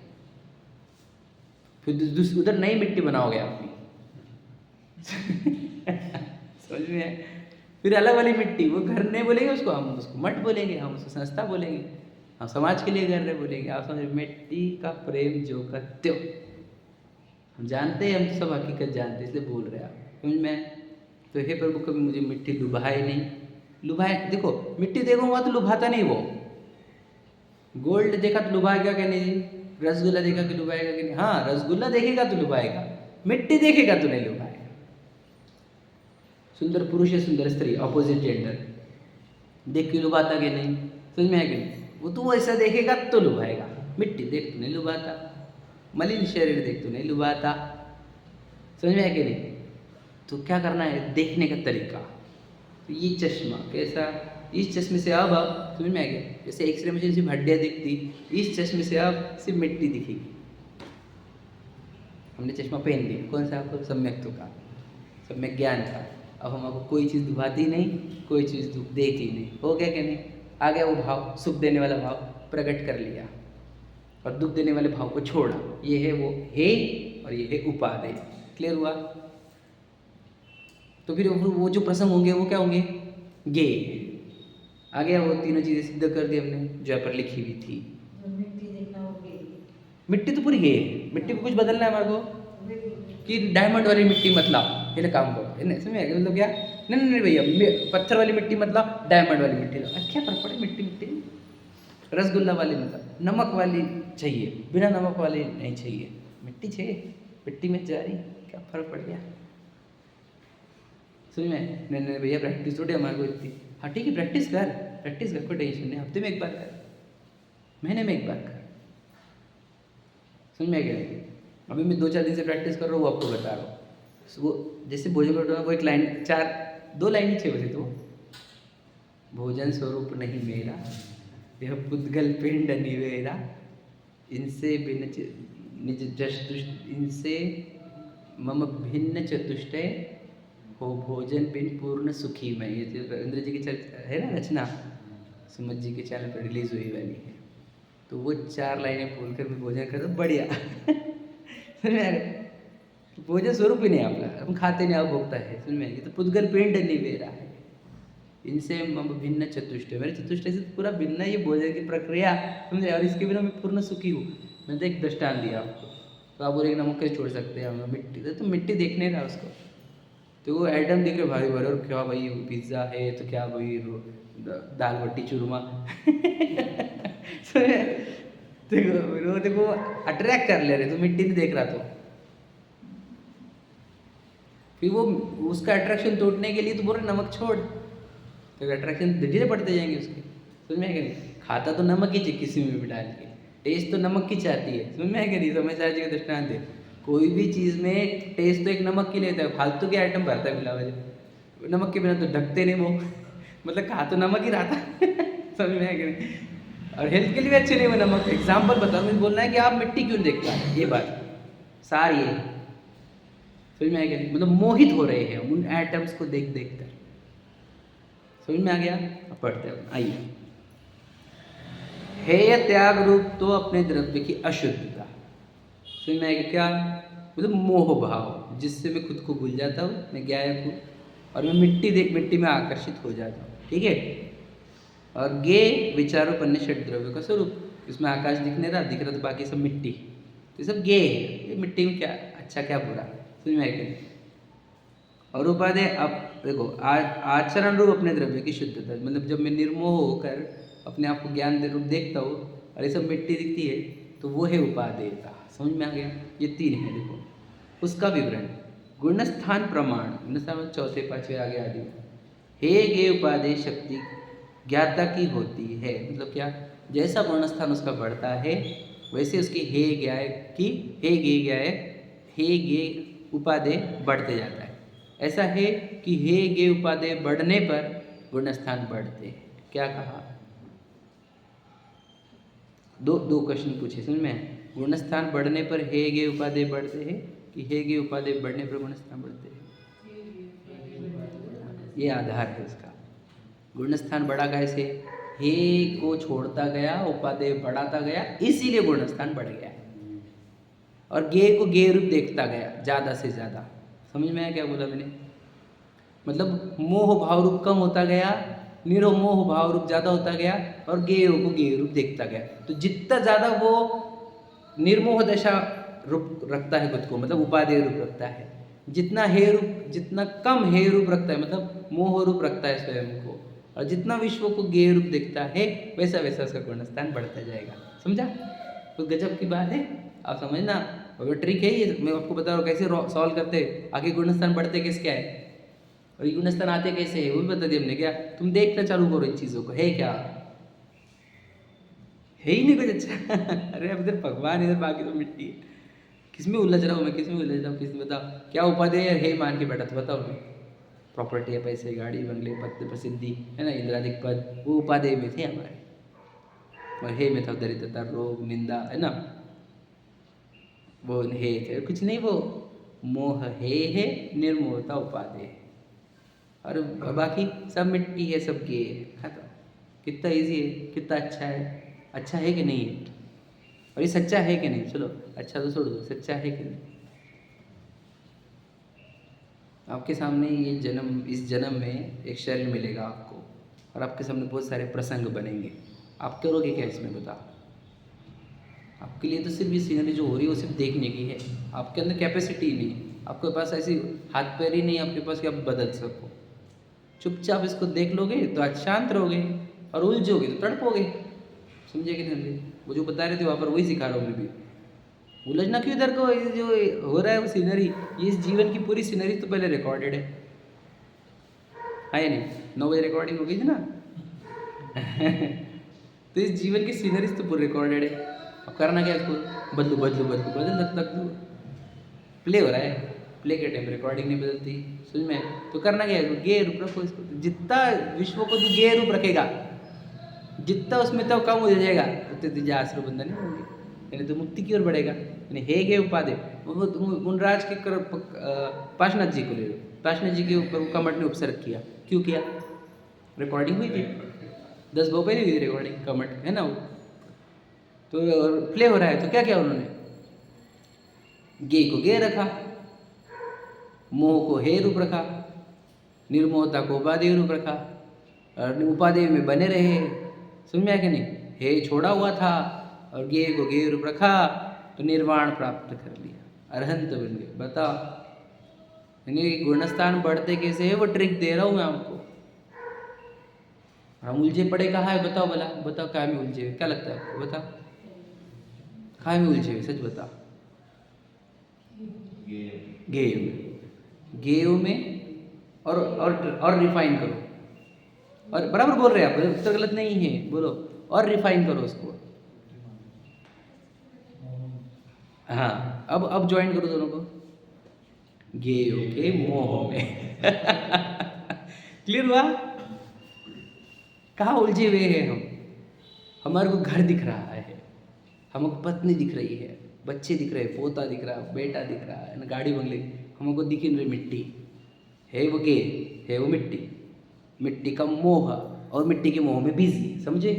Speaker 1: फिर उधर नई मिट्टी बनाओगे अपनी समझ में, फिर अलग वाली मिट्टी, वो घर नहीं बोलेंगे उसको, हम उसको मठ बोलेंगे, हम उसको संस्था बोलेंगे, हम समाज के लिए कर रहे बोलेंगे। आप समझ, मिट्टी का प्रेम जो का त्यो, हम जानते हैं, हम सब हकीकत जानते हैं, इसलिए बोल रहे हैं आप, समझ में। तो हे प्रभु कभी मुझे मिट्टी लुभाए नहीं, लुभाए, देखो मिट्टी देखूंगा तो लुभाता नहीं वो, गोल्ड देखा तो लुभाएगा कि नहीं, रसगुल्ला देखा कि लुभाएगा कि नहीं, हाँ रसगुल्ला देखेगा तो लुभाएगा, मिट्टी देखेगा तो नहीं लुभाएगा। सुंदर पुरुष या सुंदर स्त्री अपोजिट जेंडर देख के लुभाता कि नहीं, समझ में है कि नहीं, वो तो ऐसा देखेगा तो लुभाएगा, मिट्टी देख तो नहीं लुभाता, मलिन शरीर देख तो नहीं लुभाता, समझ में है कि नहीं। तो क्या करना है, देखने का तरीका, तो ये चश्मा कैसा, इस चश्मे से अब समझ में आ गया, जैसे एक्सरे मशीन सिर्फ हड्डियाँ दिखती, इस चश्मे से अब सिर्फ मिट्टी दिखेगी। हमने चश्मा पहन लिया, कौन सा, आपको सम्यक का, सम्यक ज्ञान का, अब हमको कोई चीज़ दुभाती नहीं, कोई चीज़ देखती नहीं, हो गया कि नहीं, आ गया वो भाव, सुख देने वाला भाव प्रकट कर लिया और दुख देने वाले भाव को छोड़ा, ये है वो है और ये है उपादेय, क्लियर हुआ। तो फिर वो जो प्रसंग होंगे वो क्या होंगे, गे, आ गया वो तीनों चीज़ें सिद्ध कर दी हमने जो यहाँ पर लिखी हुई थी।
Speaker 3: मिट्टी देखना होगी,
Speaker 1: मिट्टी तो पूरी गई है, मिट्टी को कुछ बदलना है हमारे को कि डायमंड वाली मिट्टी मत लाओ, ये ना काम करो, ये नहीं समझ आएगा मतलब क्या? नहीं नहीं नहीं भैया, पत्थर वाली मिट्टी मत लाओ, डायमंड वाली मिट्टी लाओ। क्या फर्क पड़े मिट्टी मिट्टी? रसगुल्ला वाली मतलब नमक वाली चाहिए, बिना नमक वाली नहीं चाहिए, मिट्टी चाहिए, मिट्टी में जा रही, क्या फर्क पड़ गया? समझ में? नहीं नहीं भैया प्रैक्टिस थोड़ी हमारे को इतनी। हाँ ठीक है, प्रैक्टिस कर, कोई टेंशन नहीं, हफ्ते में एक बार कर, महीने में एक बार कर। समझ में क्या? अभी मैं 2-4 दिन से प्रैक्टिस कर रहा हूँ, वो आपको बता रहा हूँ। वो जैसे भोजन कटोरा, वो एक लाइन 2 लाइन ही चाहिए तो, भोजन स्वरूप नहीं मेरा, यह पुद्गल पिंड निवेरा, इनसे भिन्न निज चतुष्ट, इनसे मम भिन्न चतुष्टय हो भोजन बिन पूर्ण सुखी मैं। ये तो इंद्र जी की है ना रचना, सुमत जी के चैनल पर रिलीज हुई वाली है। तो वो 4 लाइनें बोलकर मैं भोजन कर रहा हूँ, बढ़िया। समझ में आ गया? भोजन स्वरूप ही नहीं आपका, हम खाते नहीं, आप भोगता है। समझ में? ये तो पुद्गल पिंड निवेरा है, इनसे मम भिन्न चतुष्टय, मेरे चतुष्टय से पूरा भिन्न है ये भोजन की प्रक्रिया, समझे? और इसके बिना मैं पूर्ण सुखी हूँ। मैंने तो एक दृष्टांत दिया आपको, तो आप बोले नमक कैसे छोड़ सकते हैं हम, मिट्टी तो मिट्टी देखने का उसको, तो वो आइटम देख रहे भारी भारी, और क्या भाई पिज़्ज़ा है, तो क्या भाई दाल बट्टी चूरमा। देखो अट्रैक्ट कर ले रहे, तो मिट्टी नहीं देख रहा, तो फिर वो उसका अट्रैक्शन तोड़ने के लिए तो बोल रहे नमक छोड़, तो अट्रैक्शन धीरे बढ़ते जाएंगे उसके। समझ में है कि नहीं? खाता तो नमक ही चाहिए किसी में भी डाल के, टेस्ट तो नमक की चाहती है। समझ में है कि नहीं? समझदार जी का दृष्टांत है, कोई भी चीज़ में टेस्ट तो एक नमक की लेता है, फालतू के आइटम भरता है मिलावट, नमक के बिना तो ढकते नहीं वो। मतलब खा तो नमक ही रहा था। समझ में है कि नहीं? और हेल्थ के लिए भी अच्छे नहीं वो नमक। एग्जाम्पल बताओ, मुझे बोलना है कि आप मिट्टी क्यों नहीं देखते हैं, ये बात सारी है। समझ में आ गया? मतलब मोहित हो रहे हैं उन एटम्स को देख देख कर। समझ में आ गया? अब पढ़ते हैं, आइए। हेय त्याग रूप तो अपने द्रव्य की अशुद्धता। समझ में आएगा क्या? मतलब मोह भाव, जिससे मैं खुद को भूल जाता हूँ, मैं गायब हूँ, और मैं मिट्टी में आकर्षित हो जाता हूँ। ठीक है? और गे विचारोपन्य षट द्रव्य का स्वरूप, इसमें आकाश दिख रहा तो बाकी सब मिट्टी, तो सब गे है। ये मिट्टी में क्या अच्छा क्या बुरा, समझ में आएगा? और उपादेय, अब देखो आचरण रूप अपने द्रव्य की शुद्धता, मतलब जब मैं निर्मोह होकर अपने आप को ज्ञान रूप देखता हूँ और ये सब मिट्टी दिखती है, तो वो है उपादेयता। समझ में आ गया? ये 3 है, देखो उसका विवरण। गुणस्थान प्रमाण, गुणस्थान 4, 5 आगे आदि। हे गे उपादेय शक्ति ज्ञाता की होती है, मतलब क्या? जैसा गुणस्थान उसका बढ़ता है, वैसे उसकी हे गे उपादेय बढ़ते जाता है। ऐसा है कि हे गे उपादेय बढ़ने पर गुणस्थान बढ़ते हैं। क्या कहा? दो क्वेश्चन पूछे, समझ में? गुणस्थान बढ़ने पर हे गे उपादेय बढ़ते हैं, कि हे गे उपादेय बढ़ने पर गुणस्थान बढ़ते हैं? ये आधार है इसका। गुणस्थान बढ़ा कैसे? हे को छोड़ता गया, उपादेय बढ़ाता गया, इसीलिए गुणस्थान बढ़ गया। और गे को गे रूप देखता गया ज़्यादा से ज़्यादा। समझ में आया क्या बोला मैंने? मतलब मोह भाव रूप कम होता गया, निरोमोह भाव रूप ज़्यादा होता गया, और गे को गे रूप देखता गया। तो जितना ज़्यादा वो निर्मोह दशा रूप रखता है खुद को, मतलब उपादेय रूप रखता है, जितना कम हे रूप रखता है, मतलब मोह रूप रखता है स्वयं को, और जितना विश्व को गे रूप देखता है, वैसा वैसा उसका गुणस्थान बढ़ता जाएगा। समझा? तो गजब की बात है, आप समझना। और ट्रिक है ये, मैं आपको बता रहा हूँ कैसे सॉल्व करते हैं। आगे गुणस्थान बढ़ते किस क्या है, और ये गुणस्थान आते कैसे है, वो भी बता दिया हमने। क्या तुम देखना चालू करो इन चीज़ों को, है क्या है ही नहीं कुछ अच्छा। अरे अब इधर भगवान, इधर बाकी तो मिट्टी है। किस में उलझ रहा हूँ मैं, किस में उलझ रहा हूँ, किस में? बताओ क्या उपादेय है मान के बैठा, तो बताओ मैं। प्रॉपर्टी है, पैसे, गाड़ी, बंगले, पद, प्रसिद्धि, है ना, इंद्रादिक पद, वो उपादेय में थे हमारे। और हे में था दरिद्रता, रोग, निंदा, है ना, वो हे थे। कुछ नहीं, वो मोह है, निर्मोहता उपादेय है, और बाकी सब मिट्टी है, सब गे है, खत्म। कितना इजी है, कितना अच्छा है कि नहीं है? और ये सच्चा है कि नहीं? चलो अच्छा तो छोड़ दो, सच्चा है कि नहीं? आपके सामने ये इस जन्म में एक शरीर मिलेगा आपको, और आपके सामने बहुत सारे प्रसंग बनेंगे। आप करोगे क्या इसमें, बताओ? आपके लिए तो सिर्फ ये सीनरी जो हो रही है वो सिर्फ देखने की है, आपके अंदर कैपेसिटी नहीं है, आपके पास ऐसी हाथ पैर ही नहीं है आपके पास कि आप बदल सको। चुपचाप इसको देख लोगे तो आज शांत रहोगे, और उलझोगे तो तड़पोगे। समझे कि नहीं समझे? वो जो बता रहे थे वहाँ पर वही सिखा रहा हूँ मैं भी। उलझना क्यों इधर को, ये जो हो रहा है वो सीनरी, ये इस जीवन की पूरी सीनरी तो पहले रिकॉर्डेड है या नहीं? 9 बजे रिकॉर्डिंग हो गई थी ना। तो इस जीवन की सीनरी तो पूरी रिकॉर्डेड है। अब करना क्या है, इसको बदलू बदलू बदलू बदल तक प्ले हो रहा है, प्ले के टाइम रिकॉर्डिंग नहीं बदलती, समझ में? तो करना क्या है, गे रूप रखो इसको। जितना विश्व को तू गे रूप रखेगा, जितना उसमें तो कम हो जाएगा, उतने तुझे आश्रय बंधन नहीं होंगे, यानी तो मुक्ति की ओर बढ़ेगा। यानी हे गे उपाधि, मुनराज के पाशनाथ जी को ले लो, पाशनाथ जी के ऊपर कमठ ने उपसर्ग किया, क्यों किया? रिकॉर्डिंग हुई थी, 10 बहु पहले हुई थी रिकॉर्डिंग, कमठ है ना वो, तो प्ले हो रहा है, तो क्या किया उन्होंने? गे को गे रखा, मोह को हे रूप रखा, निर्मोहता को उपादेय रूप रखा, और उपादेय में बने रहे। समझ में आया कि नहीं? हे छोड़ा हुआ था और गे को गे रूप रखा, तो निर्वाण प्राप्त कर लिया, अरहंत बन गए। बताओ, यानी गुणस्थान बढ़ते कैसे है वो ट्रिक दे रहा हूँ मैं आपको। हम उलझे पड़े कहाँ है बताओ, भला बताओ, क्या में उलझे, क्या लगता है आपको? बताओ कहाँ में उलझे, सच बताओ। गेय में, गेयो में, और रिफाइन करो, और बराबर बोल रहे हैं आप, उत्तर गलत नहीं है, बोलो, और रिफाइन करो उसको। हाँ, अब ज्वाइन करो दोनों को, गेयो के मोह में। क्लियर हुआ? कहाँ उलझे हुए हैं हम? हमारे को घर दिख रहा है, हमको पत्नी दिख रही है, बच्चे दिख रहे हैं, पोता दिख रहा है, बेटा दिख रहा है ना, गाड़ी बंगले, हमको दिख नहीं रही मिट्टी है, वो गे है, वो मिट्टी, मिट्टी का मोह, और मिट्टी के मोह में बिजी। समझे?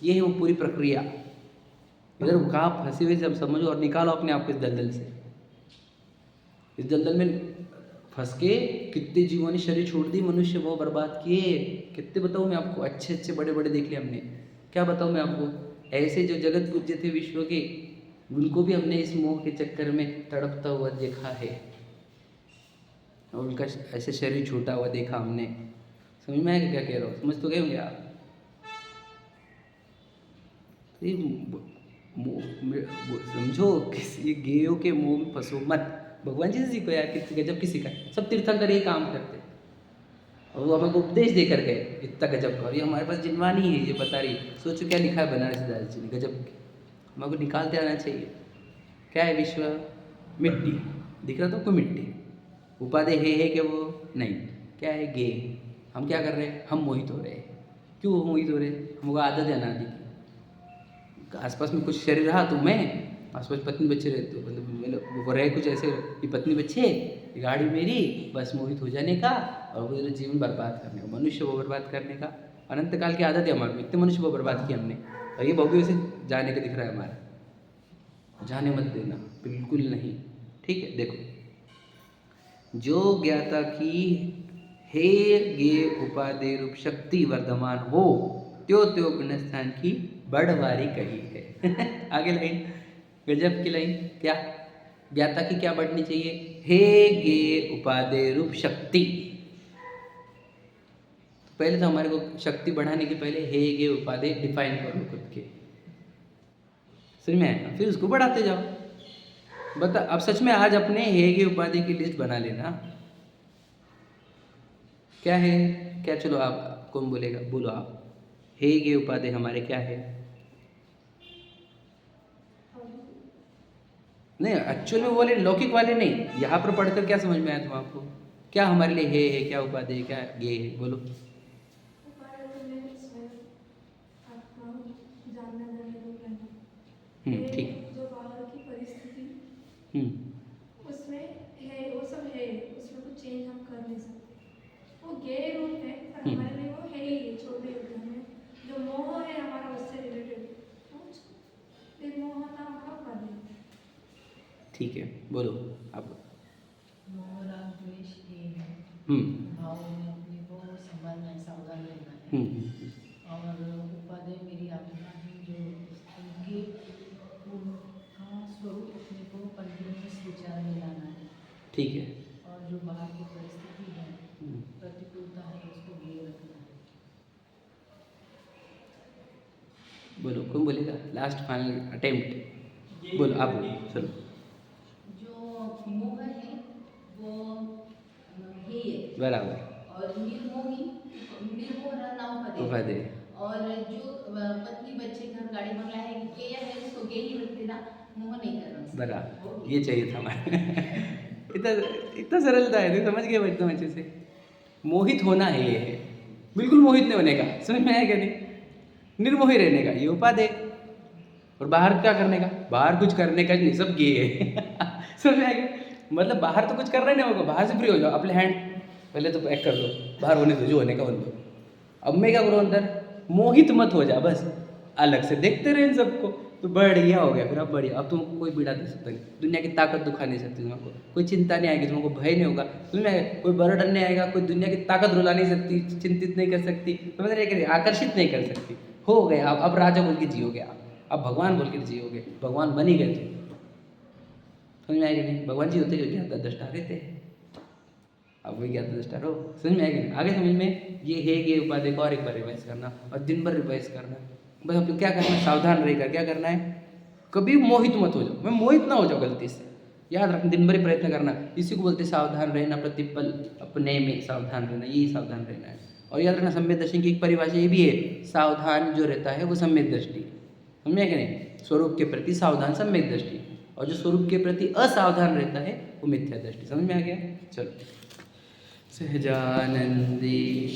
Speaker 1: ये है वो पूरी प्रक्रिया। इधर कहाँ फंसे हुए सब समझो, और निकालो अपने आप को इस दलदल से। इस दलदल में फंस के कितने जीवों ने शरीर छोड़ दी, मनुष्य वो बर्बाद किए, कितने बताऊँ मैं आपको, अच्छे अच्छे बड़े बड़े देख लिए हमने, क्या बताऊँ मैं आपको, ऐसे जो जगत पूज्य थे विश्व के, उनको भी हमने इस मोह के चक्कर में तड़पता हुआ देखा है, और उनका ऐसे शरीर छूटा हुआ देखा हमने। समझ में आएगा क्या कह रहा हूँ? समझ तो गए होंगे आप। तो ये समझो, किसी गेयों के मुंह में फंसो मत। भगवान जी से सीखो यार, कितने गजब की सीखा, सब तीर्थंकर ये काम करते, और वो हमको उपदेश दे कर गए, इतना गजब का। और ये हमारे पास जिनवानी है, ये बता रही, सोचो क्या लिखा है बनारस दास जी ने, गजब। हमको निकालते आना चाहिए। क्या है विश्व? मिट्टी दिख रहा था आपको, मिट्टी, उपाधि है क्या वो? नहीं, क्या है? गे। हम क्या कर रहे हैं? हम मोहित हो रहे हैं। क्यों मोहित हो रहे हैं? हमको आदत है अनादि की, आसपास में कुछ शरीर रहा तो मैं, आसपास पत्नी बच्चे रहे तो मतलब वो रहे कुछ ऐसे, ये पत्नी बच्चे, ये गाड़ी मेरी, बस मोहित हो जाने का, और वो जीवन बर्बाद करने का, मनुष्य को बर्बाद करने का अनंत काल की आदत है हमारे को। इतने मनुष्य को बर्बाद किया हमने, और ये भव्य से जाने का दिख रहा है हमारा। जाने मत देना, बिल्कुल नहीं। ठीक है, देखो, जो ज्ञाता की हे गे उपाधि रूप शक्ति वर्धमान हो, त्यो त्यो गुणस्थान की बढ़वारी कही है। आगे लाइन, गजब की लाइन, क्या? ज्ञाता की क्या बढ़नी चाहिए? हे गे उपाधि रूप शक्ति। पहले तो हमारे को शक्ति बढ़ाने के पहले हे गे उपाधि डिफाइन करो खुद के, समझ में आया? फिर उसको बढ़ाते जाओ। बता, अब सच में आज अपने हे गे उपाधि की लिस्ट बना लेना। क्या है? क्या? चलो आप, कौन बोलेगा? बोलो आप। हे गे उपाधि हमारे क्या है? नहीं, एक्चुअल में बोले लौकिक वाले नहीं, यहाँ पर पढ़कर क्या समझ में आया तुम आपको? क्या हमारे लिए हे है, क्या उपाधि है, क्या गे है? बोलो। ठीक।
Speaker 3: जो बाहर की परिस्थिति
Speaker 1: हम्म
Speaker 3: उसमें है, वो सब है, उसमें कुछ चेंज हम कर नहीं सकते। वो गे रूप है, पर हमारे लिए वो है ही, छोटे हमें जो मोह है हमारा उससे रिलेटेड, निर्मोहता हमारा उपाधि।
Speaker 1: ठीक है, बोलो आप।
Speaker 4: मोह राग द्वेष ये है,
Speaker 1: हम्म
Speaker 4: भाव में अपने को संभालना है, सावधान रहना है। और उपाधि मेरी आत्मा है, जो उनकी अपने को कंटिन्यूस विचार में लाना है
Speaker 1: ठीक है।
Speaker 4: और जो बाहर की परिस्थिति है,
Speaker 1: हम्म,
Speaker 4: प्रतिकूलता है, उसको घेर रखना है।
Speaker 1: बोलो कौन बोलेगा? लास्ट फाइनल अटेम्प्ट बोलो, आप बोलो चलो।
Speaker 5: जो मोह है वो हे है
Speaker 1: बराबर,
Speaker 5: और निर्मोह रहना
Speaker 1: उपाधि।
Speaker 5: उपाधि। और जो पत्नी बच्चे घर गाड़ी बंगला है गेय है उसको गेय ही रख देना, मोह नहीं करना।
Speaker 1: बराबर, ये चाहिए था हमारे इतना इतना सरलता है, तो समझ गए एकदम अच्छे से। मोहित होना है ये है, बिल्कुल मोहित नहीं होने का, समझ में आया क्या? नहीं, निर्मोही रहने का ये उपाधि। और बाहर क्या करने का? बाहर कुछ करने का नहीं, सब गे है समझ में आ गया? मतलब बाहर तो कुछ कर रहे नहीं होगा, बाहर से फ्री हो जाओ, अपने हैंड पहले तो पैक कर दो, बाहर होने दो, जो होने का होने दो। अब मैं क्या करूँ? अंदर मोहित मत हो जा, बस अलग से देखते रहे इन सबको, तो बढ़िया हो गया। फिर अब बढ़िया, अब तुमको कोई पीड़ा दे सकता नहीं, दुनिया की ताकत दुखा नहीं सकती तुमको, कोई चिंता नहीं आएगी तुमको, भय नहीं होगा तुम्हें, कोई बर्डन नहीं आएगा, कोई दुनिया की ताकत रुला नहीं सकती, चिंतित नहीं कर सकती, समझ रहे कि आकर्षित नहीं कर सकती। हो गए अब राजा बोल के जियोगे आप, अब भगवान बोल के जियोगे, भगवान बन ही गए तुम। समझ में आएगा नहीं? भगवान जी होते जो ज्ञाता दृष्टा रहते हैं, अब वही ज्ञाता दृष्टा रहो। समझ में आएगा नहीं? आगे समझ में ये है ये उपाधि को और एक बार रिवाइज करना, और दिन भर रिवाइज करना। बस अब क्या करना है? सावधान रहेगा, क्या करना है? कभी मोहित मत हो जाओ, मैं मोहित ना हो जाओ गलती से, याद रखना, दिन भर ही प्रयत्न करना। इसी को बोलते सावधान रहना, प्रतिपल अपने में सावधान रहना, यही सावधान रहना है। और याद रखना, सम्यक दर्शन की एक परिभाषा ये भी है, सावधान जो रहता है वो सम्यक दृष्टि, समझे कि नहीं? स्वरूप के प्रति सावधान सम्यक दृष्टि, और जो स्वरूप के प्रति असावधान रहता है वो मिथ्या दृष्टि। समझ में आ गया? चलो, सहजानंदी